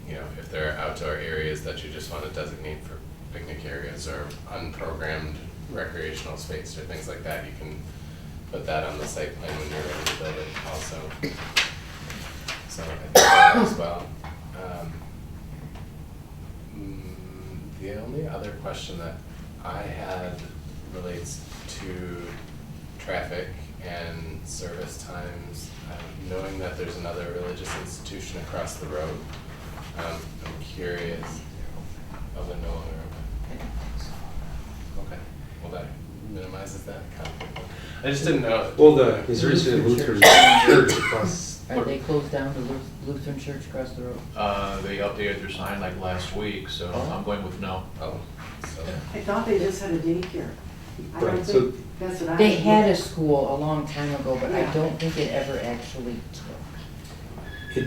You know, if there are outdoor areas that you just want to designate for picnic areas or unprogrammed recreational space or things like that, you can put that on the site plan when you're ready to build it also. So I think that works well. The only other question that I had relates to traffic and service times, knowing that there's another religious institution across the road. I'm curious. Oh, they're no longer open. Okay, well that minimizes that conflict. I just didn't know. Well, there's a Lutheran church across. Are they closed down, the Lutheran church across the road? They updated their sign like last week, so I'm going with no. Oh, so. I thought they just had a daycare. I don't Right, so think that's what I. They had a school a long time ago, but I Yeah. don't think it ever actually took.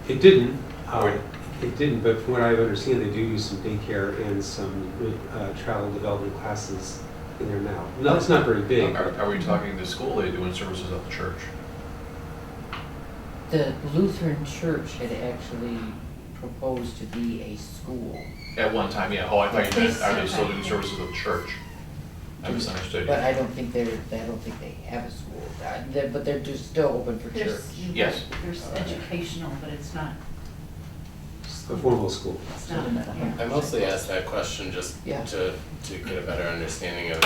It didn't. It didn't, but from what I understand, they do some daycare and some travel development classes in there now. No, it's not very big. Are we talking the school? They doing services at the church? The Lutheran church had actually proposed to be a school. At one time, yeah. Oh, I thought you meant, are they still doing services at the church? I misunderstood you. But I don't think they have a school, but they're just still open for church. Yes. There's educational, but it's not. A formal school. It's not. I mostly asked that question just Yeah. to get a better understanding of.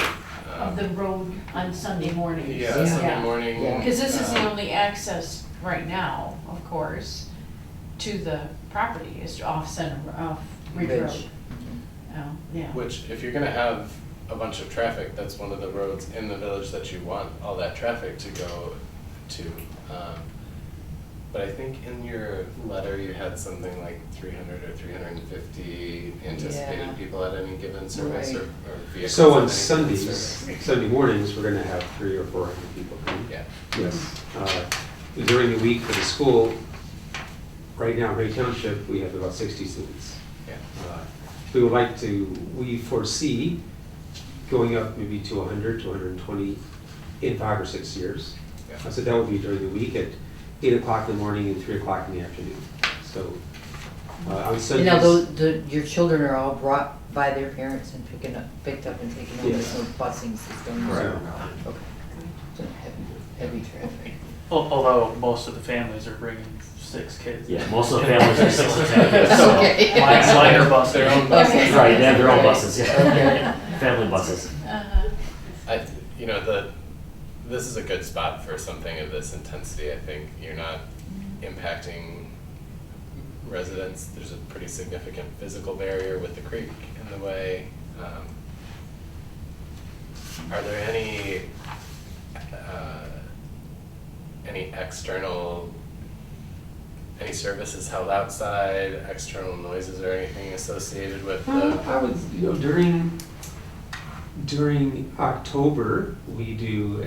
Of the road on Sunday mornings. Yeah, Sunday morning. Yeah. Because this is the only access right now, of course, to the property is off Ridge Road. Ridge. Oh, yeah. Which, if you're gonna have a bunch of traffic, that's one of the roads in the village that you want all that traffic to go to. But I think in your letter, you had something like 300 or 350 anticipated Yeah. people at any given service Right. or vehicles. So at on any given Sundays, service. Sunday mornings, we're gonna have 300 or 400 people come. Yeah. Yes. During the week for the school, right now in Ray Township, we have about 60 students. Yeah. We foresee going up maybe to 100 to 120 in 5 or 6 years. Yeah. So that would be during the week at 8 o'clock in the morning and 3 o'clock in the afternoon. So on Sundays. You know, your children are all brought by their parents and picked up and taken over. Yes. There's no busing system. Right. Okay. So heavy traffic. Although most of the families are bringing 6 kids. Yeah, most of the families are 6 to 10 kids, so. Okay. Minor buses. Their own buses. Right, they have their own buses, Okay. yeah. Family buses. This is a good spot for something of this intensity. I think you're not impacting residents. There's a pretty significant physical barrier with the creek in the way. Are there any services held outside, external noises or anything associated with the? I would, during October, we do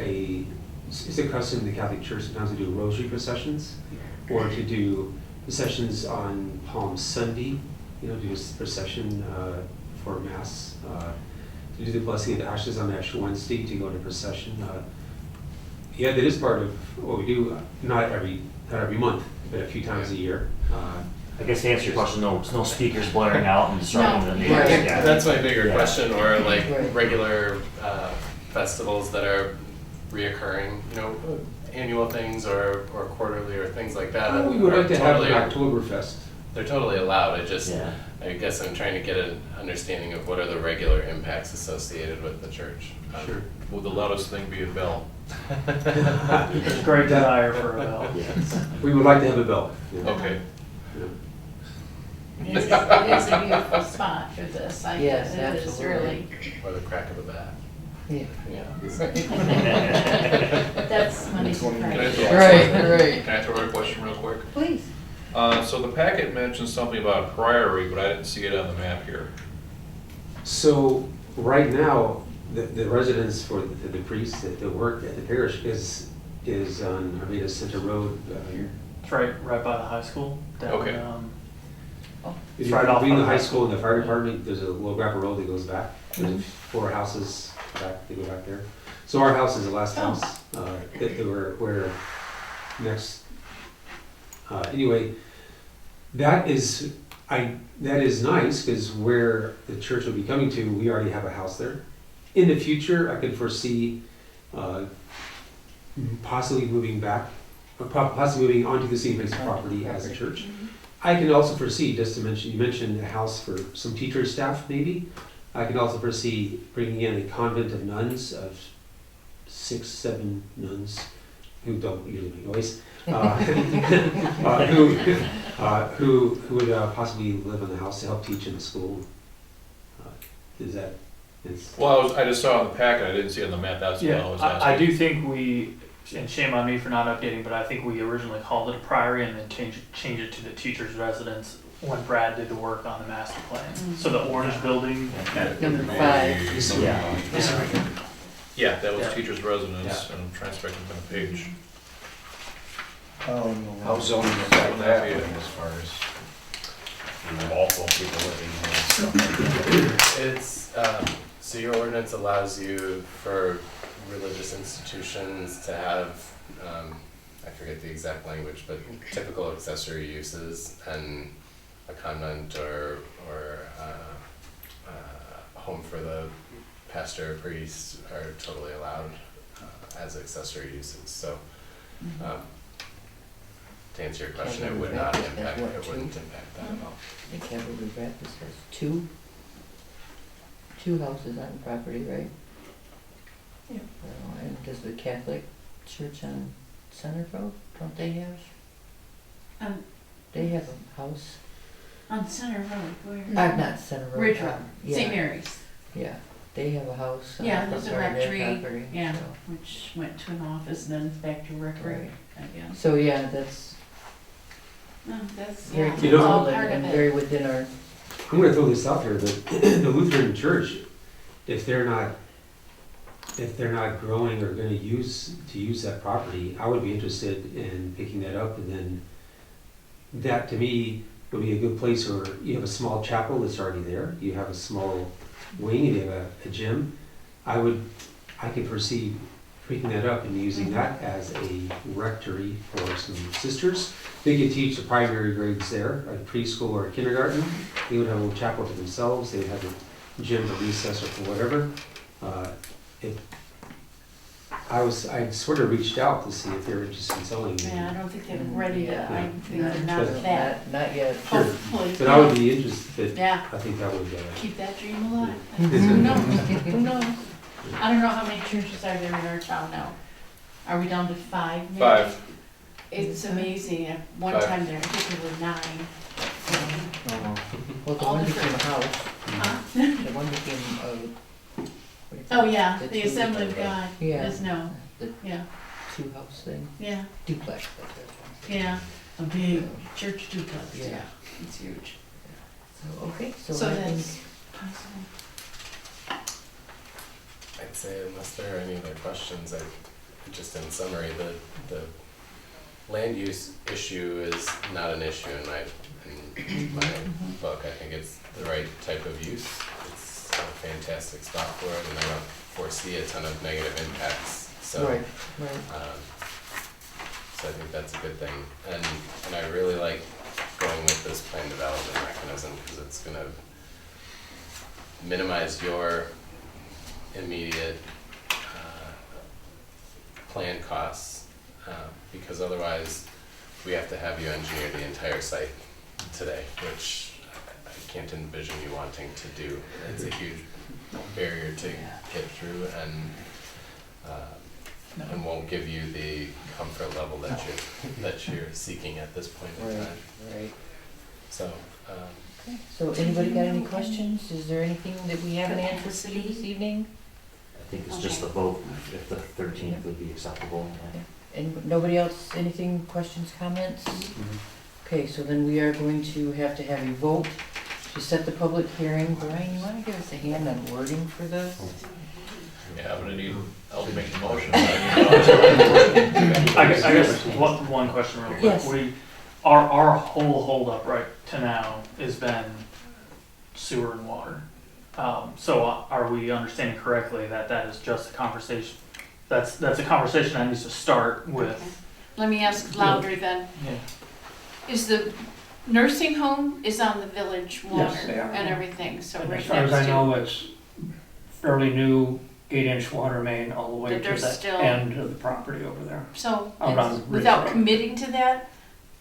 it's a custom in the Catholic Church sometimes to do rosary processions, or to do processions on Palm Sunday, do a procession for Mass, to do the blessing of the ashes on Ash Wednesday, to go into procession. Yeah, that is part of what we do, not every month, but a few times a year. I guess to answer your question, no speakers blaring out and disrupting the neighbors. Right. Yeah. That's my bigger Yeah. question, or like Right. regular festivals that are reoccurring, annual things or quarterly or things like that. We would like to have an totally- Oktoberfest. They're totally allowed. Yeah. I guess I'm trying to get an understanding of what are the regular impacts associated with the church. Sure. Will the loudest thing be a bell? There's great desire for a bell. Yes. We would like to have a bell. Okay. It is a beautiful spot for this, I Yes, guess, it is absolutely. really. Or the crack of a bat. Yeah. That's money to Can I pray. throw- Right. Can I throw out a question real quick? Please. So the packet mentioned something about Priory, but I didn't see it on the map here. So, right now, the residence for the priest that work at the parish is on Armada Center Road. It's right by the high school. Down, Okay. If It's you right off between the of high high school and the fire department, there's a little gravel road that goes back. There's 4 houses back, they go back there. So our house is the last house that we're next. Anyway, that is nice, because where the church will be coming to, we already have a house there. In the future, I could foresee possibly moving back, or possibly moving onto the same place of property as the church. I can also foresee, just to mention, you mentioned a house for some teacher staff, maybe. I can also foresee bringing in a convent of nuns, of 6, 7 nuns, who don't usually make noise, who would possibly live in the house to help teach in the school. Well, I just saw it on the packet, I didn't see it on the map, that's what I was asking. I do think we, and shame on me for not updating, but I think we originally called it a priory and then changed it to the teacher's residence when Brad did the work on the master plan. So the orange building. Number 5. Yeah, that was Yeah. teacher's residence, and I'm trying to spec it on the page. How zoning is like that, as far as multiple people living there? It's, so your ordinance allows you for religious institutions to have, I forget the exact language, but typical accessory uses, and a convent or a home for the pastor or priest are totally allowed as accessory uses. So, to answer your question, it would not impact, it wouldn't impact that at all. I think Calvary Baptist has two houses on the property, right? Yeah. And does the Catholic Church on Center Road, don't they have? They have a house. On Center Road, where? Not Center Road. Ridgewood, yeah. St. Mary's. Yeah, they have a house on Yeah, the there's a front part of their rectory, property. yeah, so. which went to an office and then back to rectory, I guess. So, yeah, that's That's, very yeah, You it's know- all cool part and of it. very within our, I'm going to throw this out there, but the Lutheran Church, if they're not growing or going to use that property, I would be interested in picking that up, and then that to me would be a good place where you have a small chapel that's already there, you have a small wing, and you have a gym. I could foresee picking that up and using that as a rectory for some sisters. They could teach the primary grades there, a preschool or a kindergarten. They would have a little chapel to themselves. They would have a gym or recess or for whatever. I sort of reached out to see if they were interested in selling. Yeah, I don't think they're ready to, Yeah. I think they're not that, not yet. Sure. hopefully. But I would be interested. Yeah. I think that would. Keep that dream alive. Who knows? Who knows? I don't know how many churches are there in our town now. Are we down to 5 maybe? 5. It's amazing. At one 5. time there, I think there were 9. Well, the All one different. became a house. Huh? The one became what do you Oh, call it? yeah, The the two- Assembly of God. Yeah. Is no, The yeah, 2-house thing, yeah, duplex. that's what it's called. yeah. A big church duplex, Yeah. yeah. It's huge. So, okay, so So I think, that's possible. I'd say unless there are any other questions, just in summary, the land use issue is not an issue in my book. I think it's the right type of use. It's a fantastic spot for it, and I don't foresee a ton of negative impacts. So, right. so I think that's a good thing. And I really like going with this plan development mechanism because it's going to minimize your immediate plan costs, because otherwise we have to have you engineer the entire site today, which I can't envision you wanting to do. It's a huge barrier to get through, and won't give you the comfort level that you're seeking at this point in time. Right. So, So anybody got any questions? Is there anything that we haven't answered for you this evening? I think it's just the vote, if the 13th would be acceptable. And nobody else, anything, questions, comments? Okay, so then we are going to have a vote to set the public hearing. Brian, you wanna give us a hand on wording for this? Yeah, I'm gonna need, I'll be making a motion. I guess one question real quick. Yes. Our whole holdup right to now has been sewer and water. So are we understanding correctly that is just a conversation? That's a conversation that needs to start with. Let me ask louder then. Yeah. Is the nursing home is on the village water Yes, they are. and everything, so And right as far as next I know, to. it's fairly new, 8-inch water main all the way But to there's the still- end of the property over there. So, Out on it's- the bridge without road. committing to that,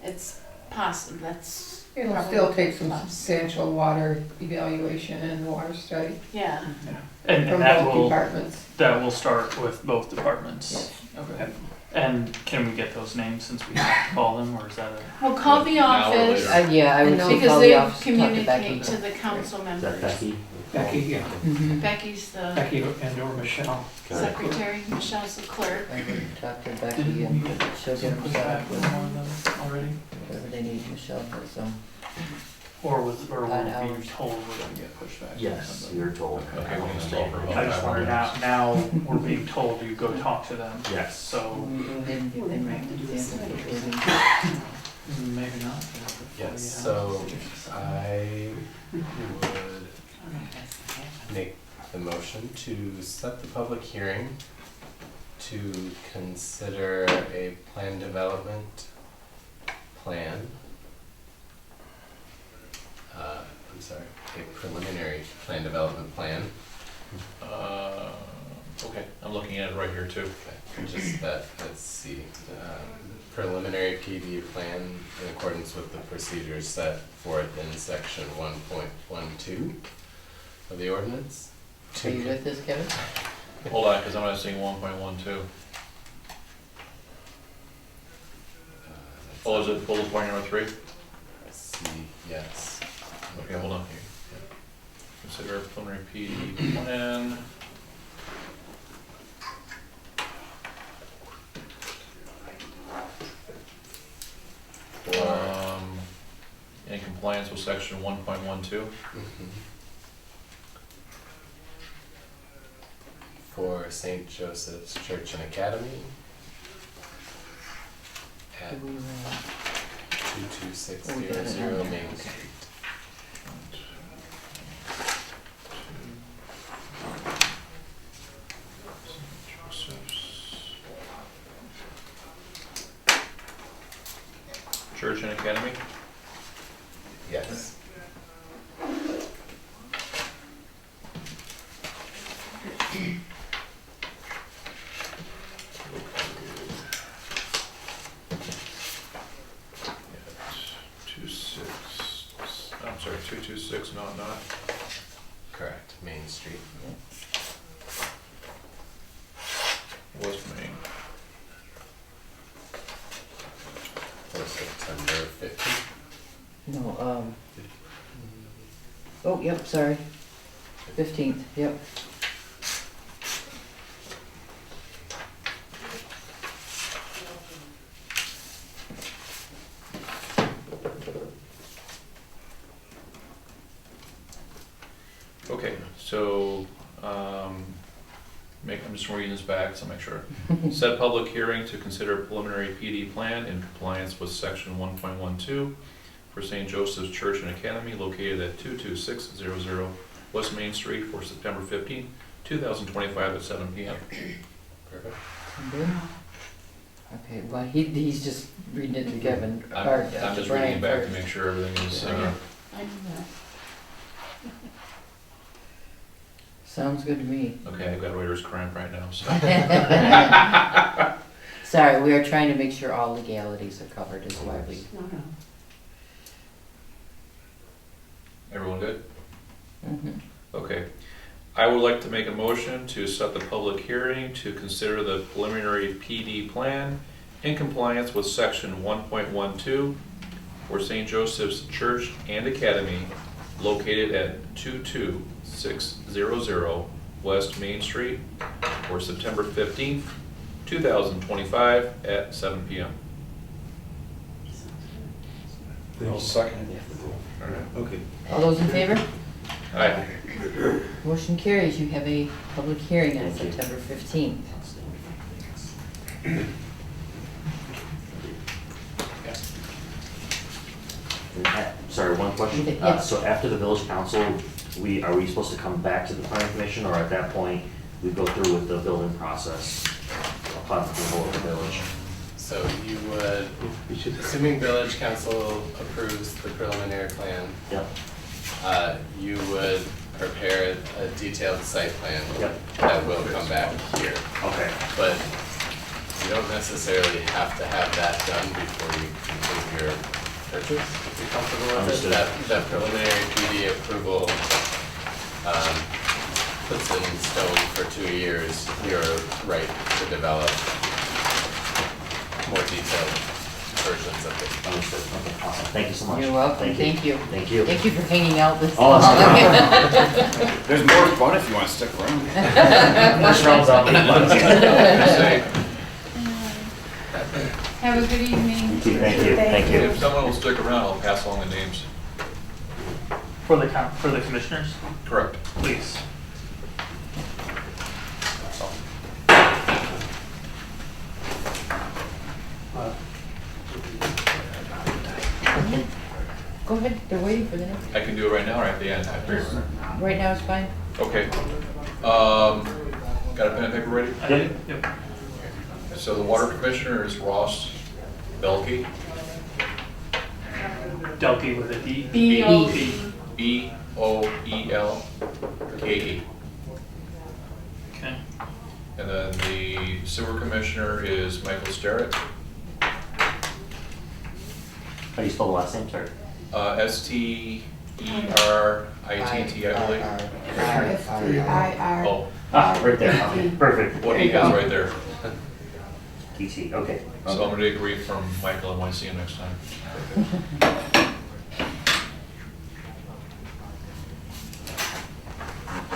it's possible, that's. It'll probably still take some plus. substantial water evaluation and water study Yeah. And from that both will departments. start with both departments. Okay. And can we get those names since we have to call them, or is that a? Well, call the Now or office, later? Yeah, I would say because call the they office, talk to Becky. communicate to the council Is that members. Becky? Becky, yeah. Mhm. Becky's the Becky and or Michelle. secretary, Michelle's the clerk. I would talk to Becky Didn't we and get she'll get them set up with one of them already? whatever they need. Michelle has some. Or were Odd we hours. told we're gonna get pushed back? or Yes, something? you're told. Okay, we can stall for about I just 5 wonder minutes. now we're being told to go talk to them. Yes. So Then they might have to do that. maybe not. yes, so I would make the motion to set the public hearing to consider a plan development plan. I'm sorry, a preliminary plan development plan. Okay, I'm looking at it right here too. Okay, just that, let's see, preliminary PD plan in accordance with the procedures set forth in section 1.12 of the ordinance. Are you with this, Kevin? Hold on, because I'm not seeing 1.12. Oh, is it bullet point number 3? See, yes. Okay, hold on here. Consider a preliminary PD plan. In compliance with section 1.12. For St. Joseph's Church and Academy at 22600 Main Street. Church and Academy. Yes. I'm sorry, 226, not. Correct, Main Street. West Main. For September 15th. No, oh, yep, sorry. 15th, yep. Okay, so, I'm just reading this back, so make sure. Set public hearing to consider preliminary PD plan in compliance with section 1.12 for St. Joseph's Church and Academy located at 22600 West Main Street for September 15, 2025 at 7 p.m. Perfect. Good. Okay, well, he's just reading it to Kevin. or, I'm to just Brian reading it back to first. make sure everything is, I know that. Sounds good to me. okay, I've got writer's cramp right now, so. Sorry, we are trying to make sure all legalities are covered is why we. Everyone good? Mhm. Okay. I would like to make a motion to set the public hearing to consider the preliminary PD plan in compliance with section 1.12 for St. Joseph's Church and Academy located at 22600 West Main Street for September 15th, 2025 at 7 p.m. I'll second it. All right. Okay. All those in favor? Aye. Motion carries. You have a public hearing on September 15th. Sorry, one question. Okay, yes. So after the village council, are we supposed to come back to the planning commission, or at that point, we go through with the building process upon approval of the village? So you would, assuming village council approves the preliminary plan, Yep. You would prepare a detailed site plan Yep. that will come back here. Okay. But you don't necessarily have to have that done before you complete your purchase, if you're comfortable with it. Understood. That preliminary PD approval puts in stone for 2 years your right to develop more detailed versions of it. Understood. Okay, awesome. Thank you so much. You're welcome. Thank you. Thank you. Thank you for hanging out this Oh, long. There's more fun if you want to stick around. First round's out. Have a good evening. Thank you. Thank you. If someone will stick around, I'll pass along the names. For the for the commissioners, Correct. please. Go ahead, they're waiting for the next. I can do it right now or at the end? After. Right now is fine. Okay. Got a pen and paper ready? Yep. So the water commissioner is Ross Belkey. Delkey with a D. Boelke. Okay. And then the sewer commissioner is Michael Sterrett. How do you spell the last name, sorry? Sterittt, I believe. R-F-T-I-R. Oh, Right there. Okay, perfect. what he has right there. TC, okay. So I'm going to agree from Michael, and want to see him next time.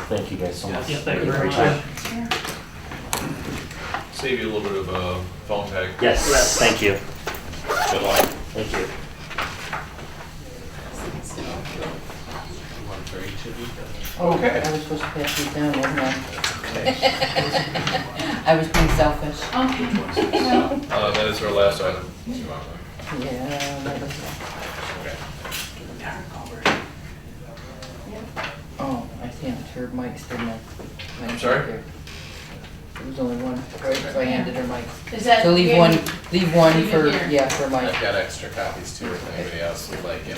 Thank you guys so much. Yeah, thank you very Great much. job. Save you a little bit of a phone tag. Yes, thank you. Good luck. Thank you. One for each of you. Okay. I was supposed to pass these down, wasn't I? I was being selfish. That is our last item. Yeah, that was. Okay. Oh, I can't her mics, didn't I? I'm sorry? There was only one, right, so I handed her mic. Is that? So leave one Leave for, it here. yeah, for Mike. I've got extra copies too, if anybody else would like it.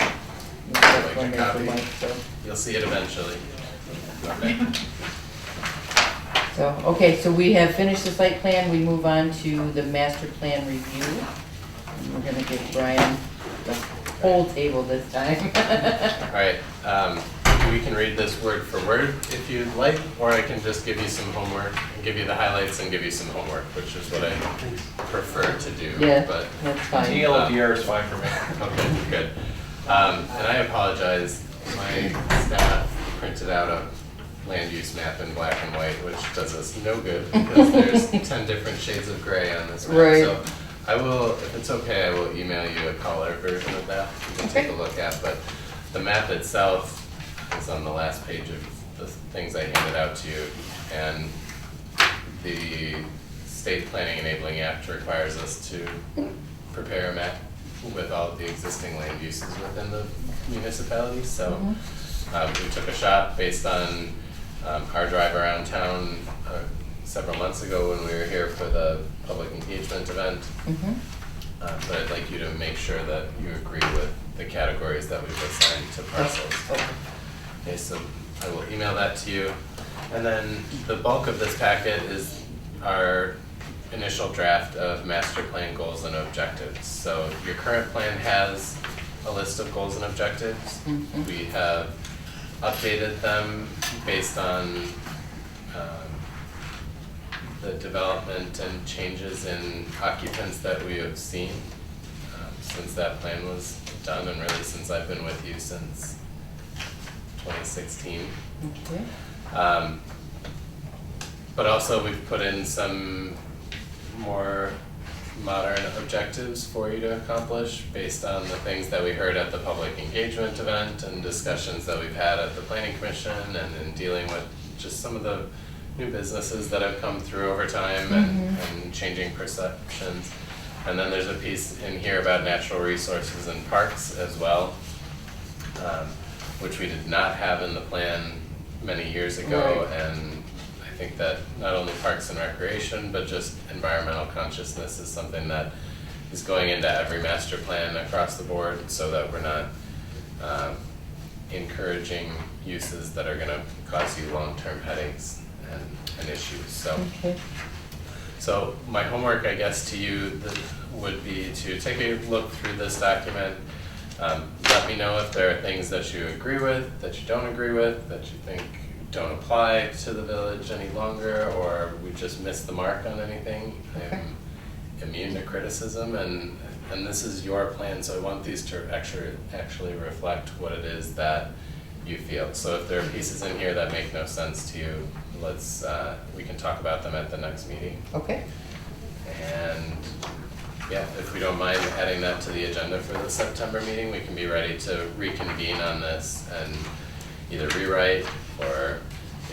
We've got one there for Mike, so. You'll see it eventually. So, okay, so we have finished the site plan, we move on to the master plan review. And we're gonna give Brian the whole table this time. Alright, we can read this word for word if you'd like, or I can just give you some homework, and give you the highlights and give you some homework, which is what I prefer to do, Yeah, but. that's fine. TLDR is fine for me. Okay, good. And I apologize, my staff printed out a land use map in black and white, which does us no good because there's 10 different shades of gray on this map. Right. So I will, if it's okay, I will email you a color version of that you can take a look at. But the map itself is on the last page of the things I handed out to you. And the State Planning Enabling Act requires us to prepare a map with all of the existing land uses within the municipality. So we took a shot based on our drive around town several months ago when we were here for the public engagement event. But I'd like you to make sure that you agree with the categories that we've assigned to parcels. Okay, so I will email that to you. And then the bulk of this packet is our initial draft of master plan goals and objectives. So your current plan has a list of goals and objectives. We have updated them based on the development and changes in occupants that we have seen since that plan was done, and really since I've been with you since 2016. Okay. But also we've put in some more modern objectives for you to accomplish based on the things that we heard at the public engagement event and discussions that we've had at the planning commission and in dealing with just some of the new businesses that have come through over time and changing perceptions. And then there's a piece in here about natural resources and parks as well, which we did not have in the plan many years ago. Right. And I think that not only parks and recreation, but just environmental consciousness is something that is going into every master plan across the board, so that we're not encouraging uses that are gonna cause you long-term headaches and issues. So, Okay. so my homework, I guess, to you would be to take a look through this document. Let me know if there are things that you agree with, that you don't agree with, that you think don't apply to the village any longer, or we just missed the mark on anything. Okay. I'm immune to criticism, and this is your plan, so I want these to actually reflect what it is that you feel. So if there are pieces in here that make no sense to you, we can talk about them at the next meeting. Okay. And yeah, if we don't mind adding that to the agenda for the September meeting, we can be ready to reconvene on this and either rewrite, or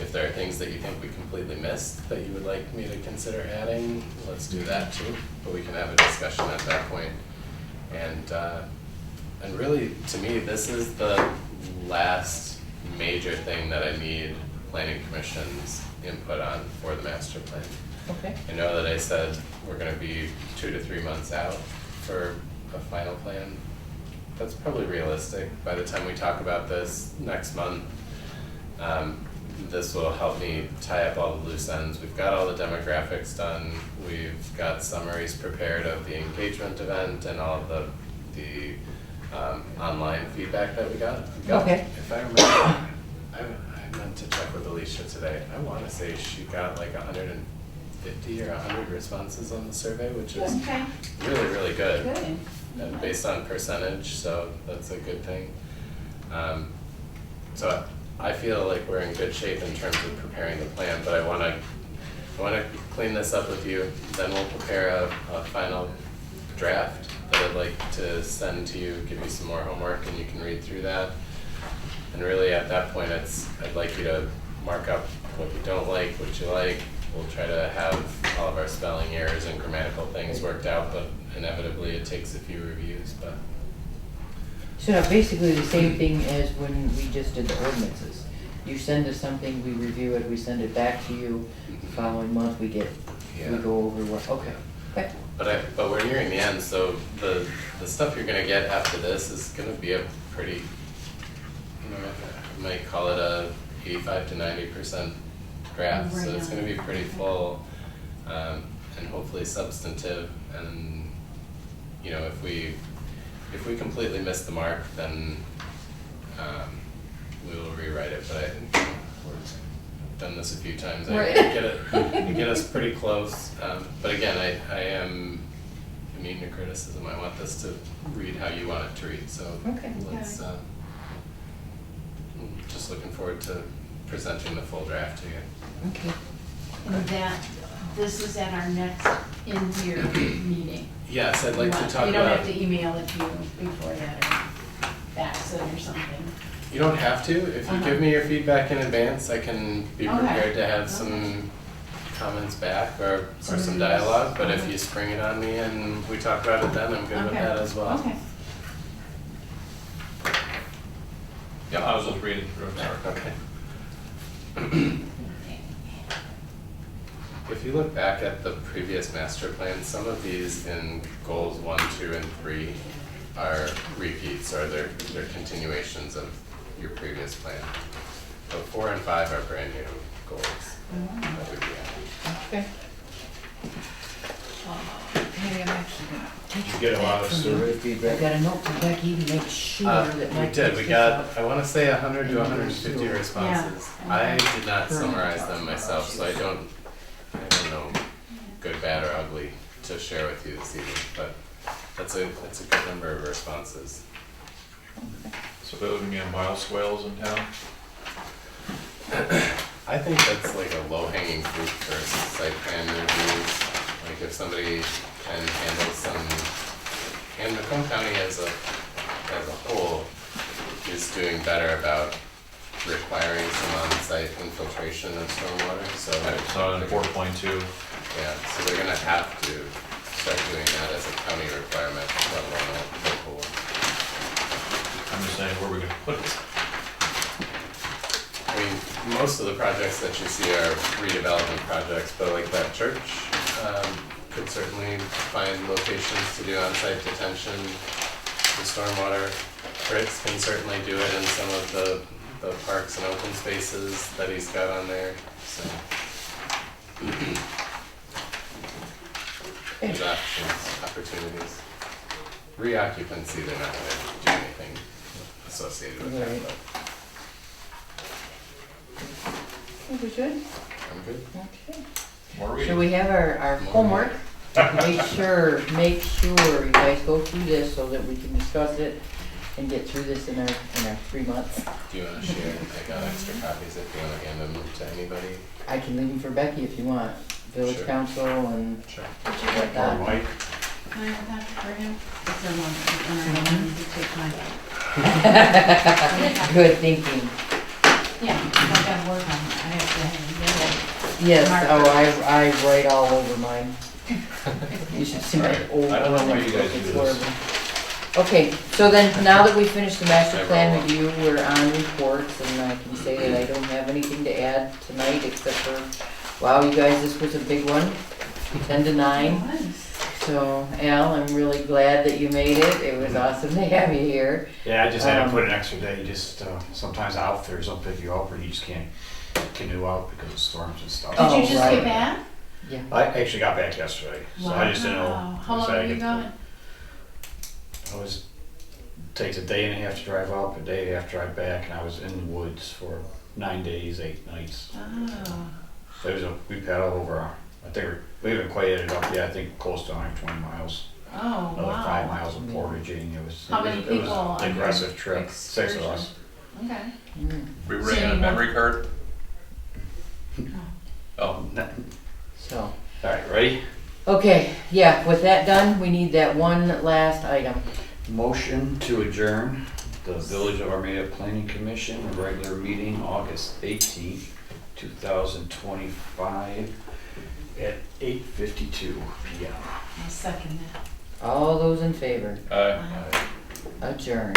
if there are things that you think we completely missed that you would like me to consider adding, let's do that too. But we can have a discussion at that point. And really, to me, this is the last major thing that I need planning commission's input on for the master plan. Okay. I know that I said we're gonna be 2 to 3 months out for a final plan. That's probably realistic. By the time we talk about this next month, this will help me tie up all the loose ends. We've got all the demographics done. We've got summaries prepared of the engagement event and all of the online feedback that we got. Okay. If I remember, I meant to check with Alicia today. I wanna say she got like 150 or 100 responses on the survey, which is Okay, really, really good. good. And based on percentage, so that's a good thing. So I feel like we're in good shape in terms of preparing the plan, but I wanna clean this up with you, then we'll prepare a final draft that I'd like to send to you, give you some more homework, and you can read through that. And really at that point, I'd like you to mark up what you don't like, what you like. We'll try to have all of our spelling errors and grammatical things worked out, but inevitably it takes a few reviews, but. So now basically the same thing as when we just did the ordinances. You send us something, we review it, we send it back to you. The following month we go over what, okay. But we're nearing the end, so the stuff you're gonna get after this is gonna be a pretty, I might call it a 85 to 90% draft, so it's gonna be pretty full, and hopefully substantive. And if we completely miss the mark, then we will rewrite it. But we've done this a few times. Right. I get us pretty close. But again, I am immune to criticism. I want this to read how you want it to read. So let's. Just looking forward to presenting the full draft to you. Okay. And this is at our next in-here meeting. Yes, I'd like to talk about. You don't have to email it to you before that or fax it or something. You don't have to. If you give me your feedback in advance, I can be prepared to have some comments back or some dialogue. But if you spring it on me and we talk about it then, I'm good with that as well. Okay. Yeah, I was just reading through it. Okay. If you look back at the previous master plan, some of these in goals 1, 2, and 3 are repeats, or they're continuations of your previous plan. So 4 and 5 are brand new goals that would be added. Okay. Hey, I'm actually gonna take Did you get a lot of survey I feedback? got a note from Becky to make sure that We Mike did, picks we this got, up. I wanna say 100 to 150 responses. Yeah. I did not summarize them myself, so I don't know good, bad, or ugly to share with you this evening, but that's a good number of responses. So those would be on bioswales in town? I think that's like a low-hanging fruit for site plan reviews. Like if somebody can handle some, and Macomb County as a whole is doing better about requiring some on-site infiltration of stormwater, so. It's on 4.2. Yeah, so they're gonna have to start doing that as a county requirement, let alone a local one. I'm just saying, where are we gonna put it? I mean, most of the projects that you see are redevelopment projects, but like that church, could certainly find locations to do on-site detention. The stormwater, Fritz can certainly do it in some of the parks and open spaces that he's got on there, so. There's options, opportunities. Reoccupancy, they're not gonna do anything associated with that, Right. but Think we should? I'm good. Okay. More So reading. we have our homework. Make sure you guys go through this so that we can discuss it and get through this in our 3 months. Do you wanna share? I got extra copies if you wanna hand them to anybody. I can leave them for Becky if you want. Village Sure. council and Sure. whatnot. Mike, Can I have that for him? If there one, and I don't want him to take mine. Good thinking. Yeah, I gotta work on it, I have to have Yes, Mark. oh, I write all over mine. You should see my old I don't know one. how you guys do It's this. horrible. Okay, so then, now that we finished the master I plan roll. review, we're on reports, and I can say that I don't have anything to add tonight, except for, wow, you guys, this was a big one, 10 to 9. So, Al, I'm really glad that you made it, it was awesome to have you here. yeah, I just had to put an extra day, just, sometimes outfitters don't pick you up or you just can't canoe out because of storms and stuff. Oh, Did you just right. get back? I actually got back yesterday, so I just didn't know. Wow. How long were you gone? Takes a day and a half to drive up, a day and a half to drive back, and I was in the woods for 9 days, 8 nights. Oh, We paddled over, I think we haven't quite added up yet, I think close to 120 miles. oh, Another 5 wow. miles of portaging, it was How many it was people on an your aggressive trip, 6 of excursion? us. Okay. Mm. We So bring you a want- memory card? Oh, So, Alright, ready? okay, yeah, with that done, we need that one last item. Motion to adjourn the Village of Armada Planning Commission regular meeting August 18th, 2025 at 8:52 p.m. I'll second that. All those in favor? aye. Adjourn.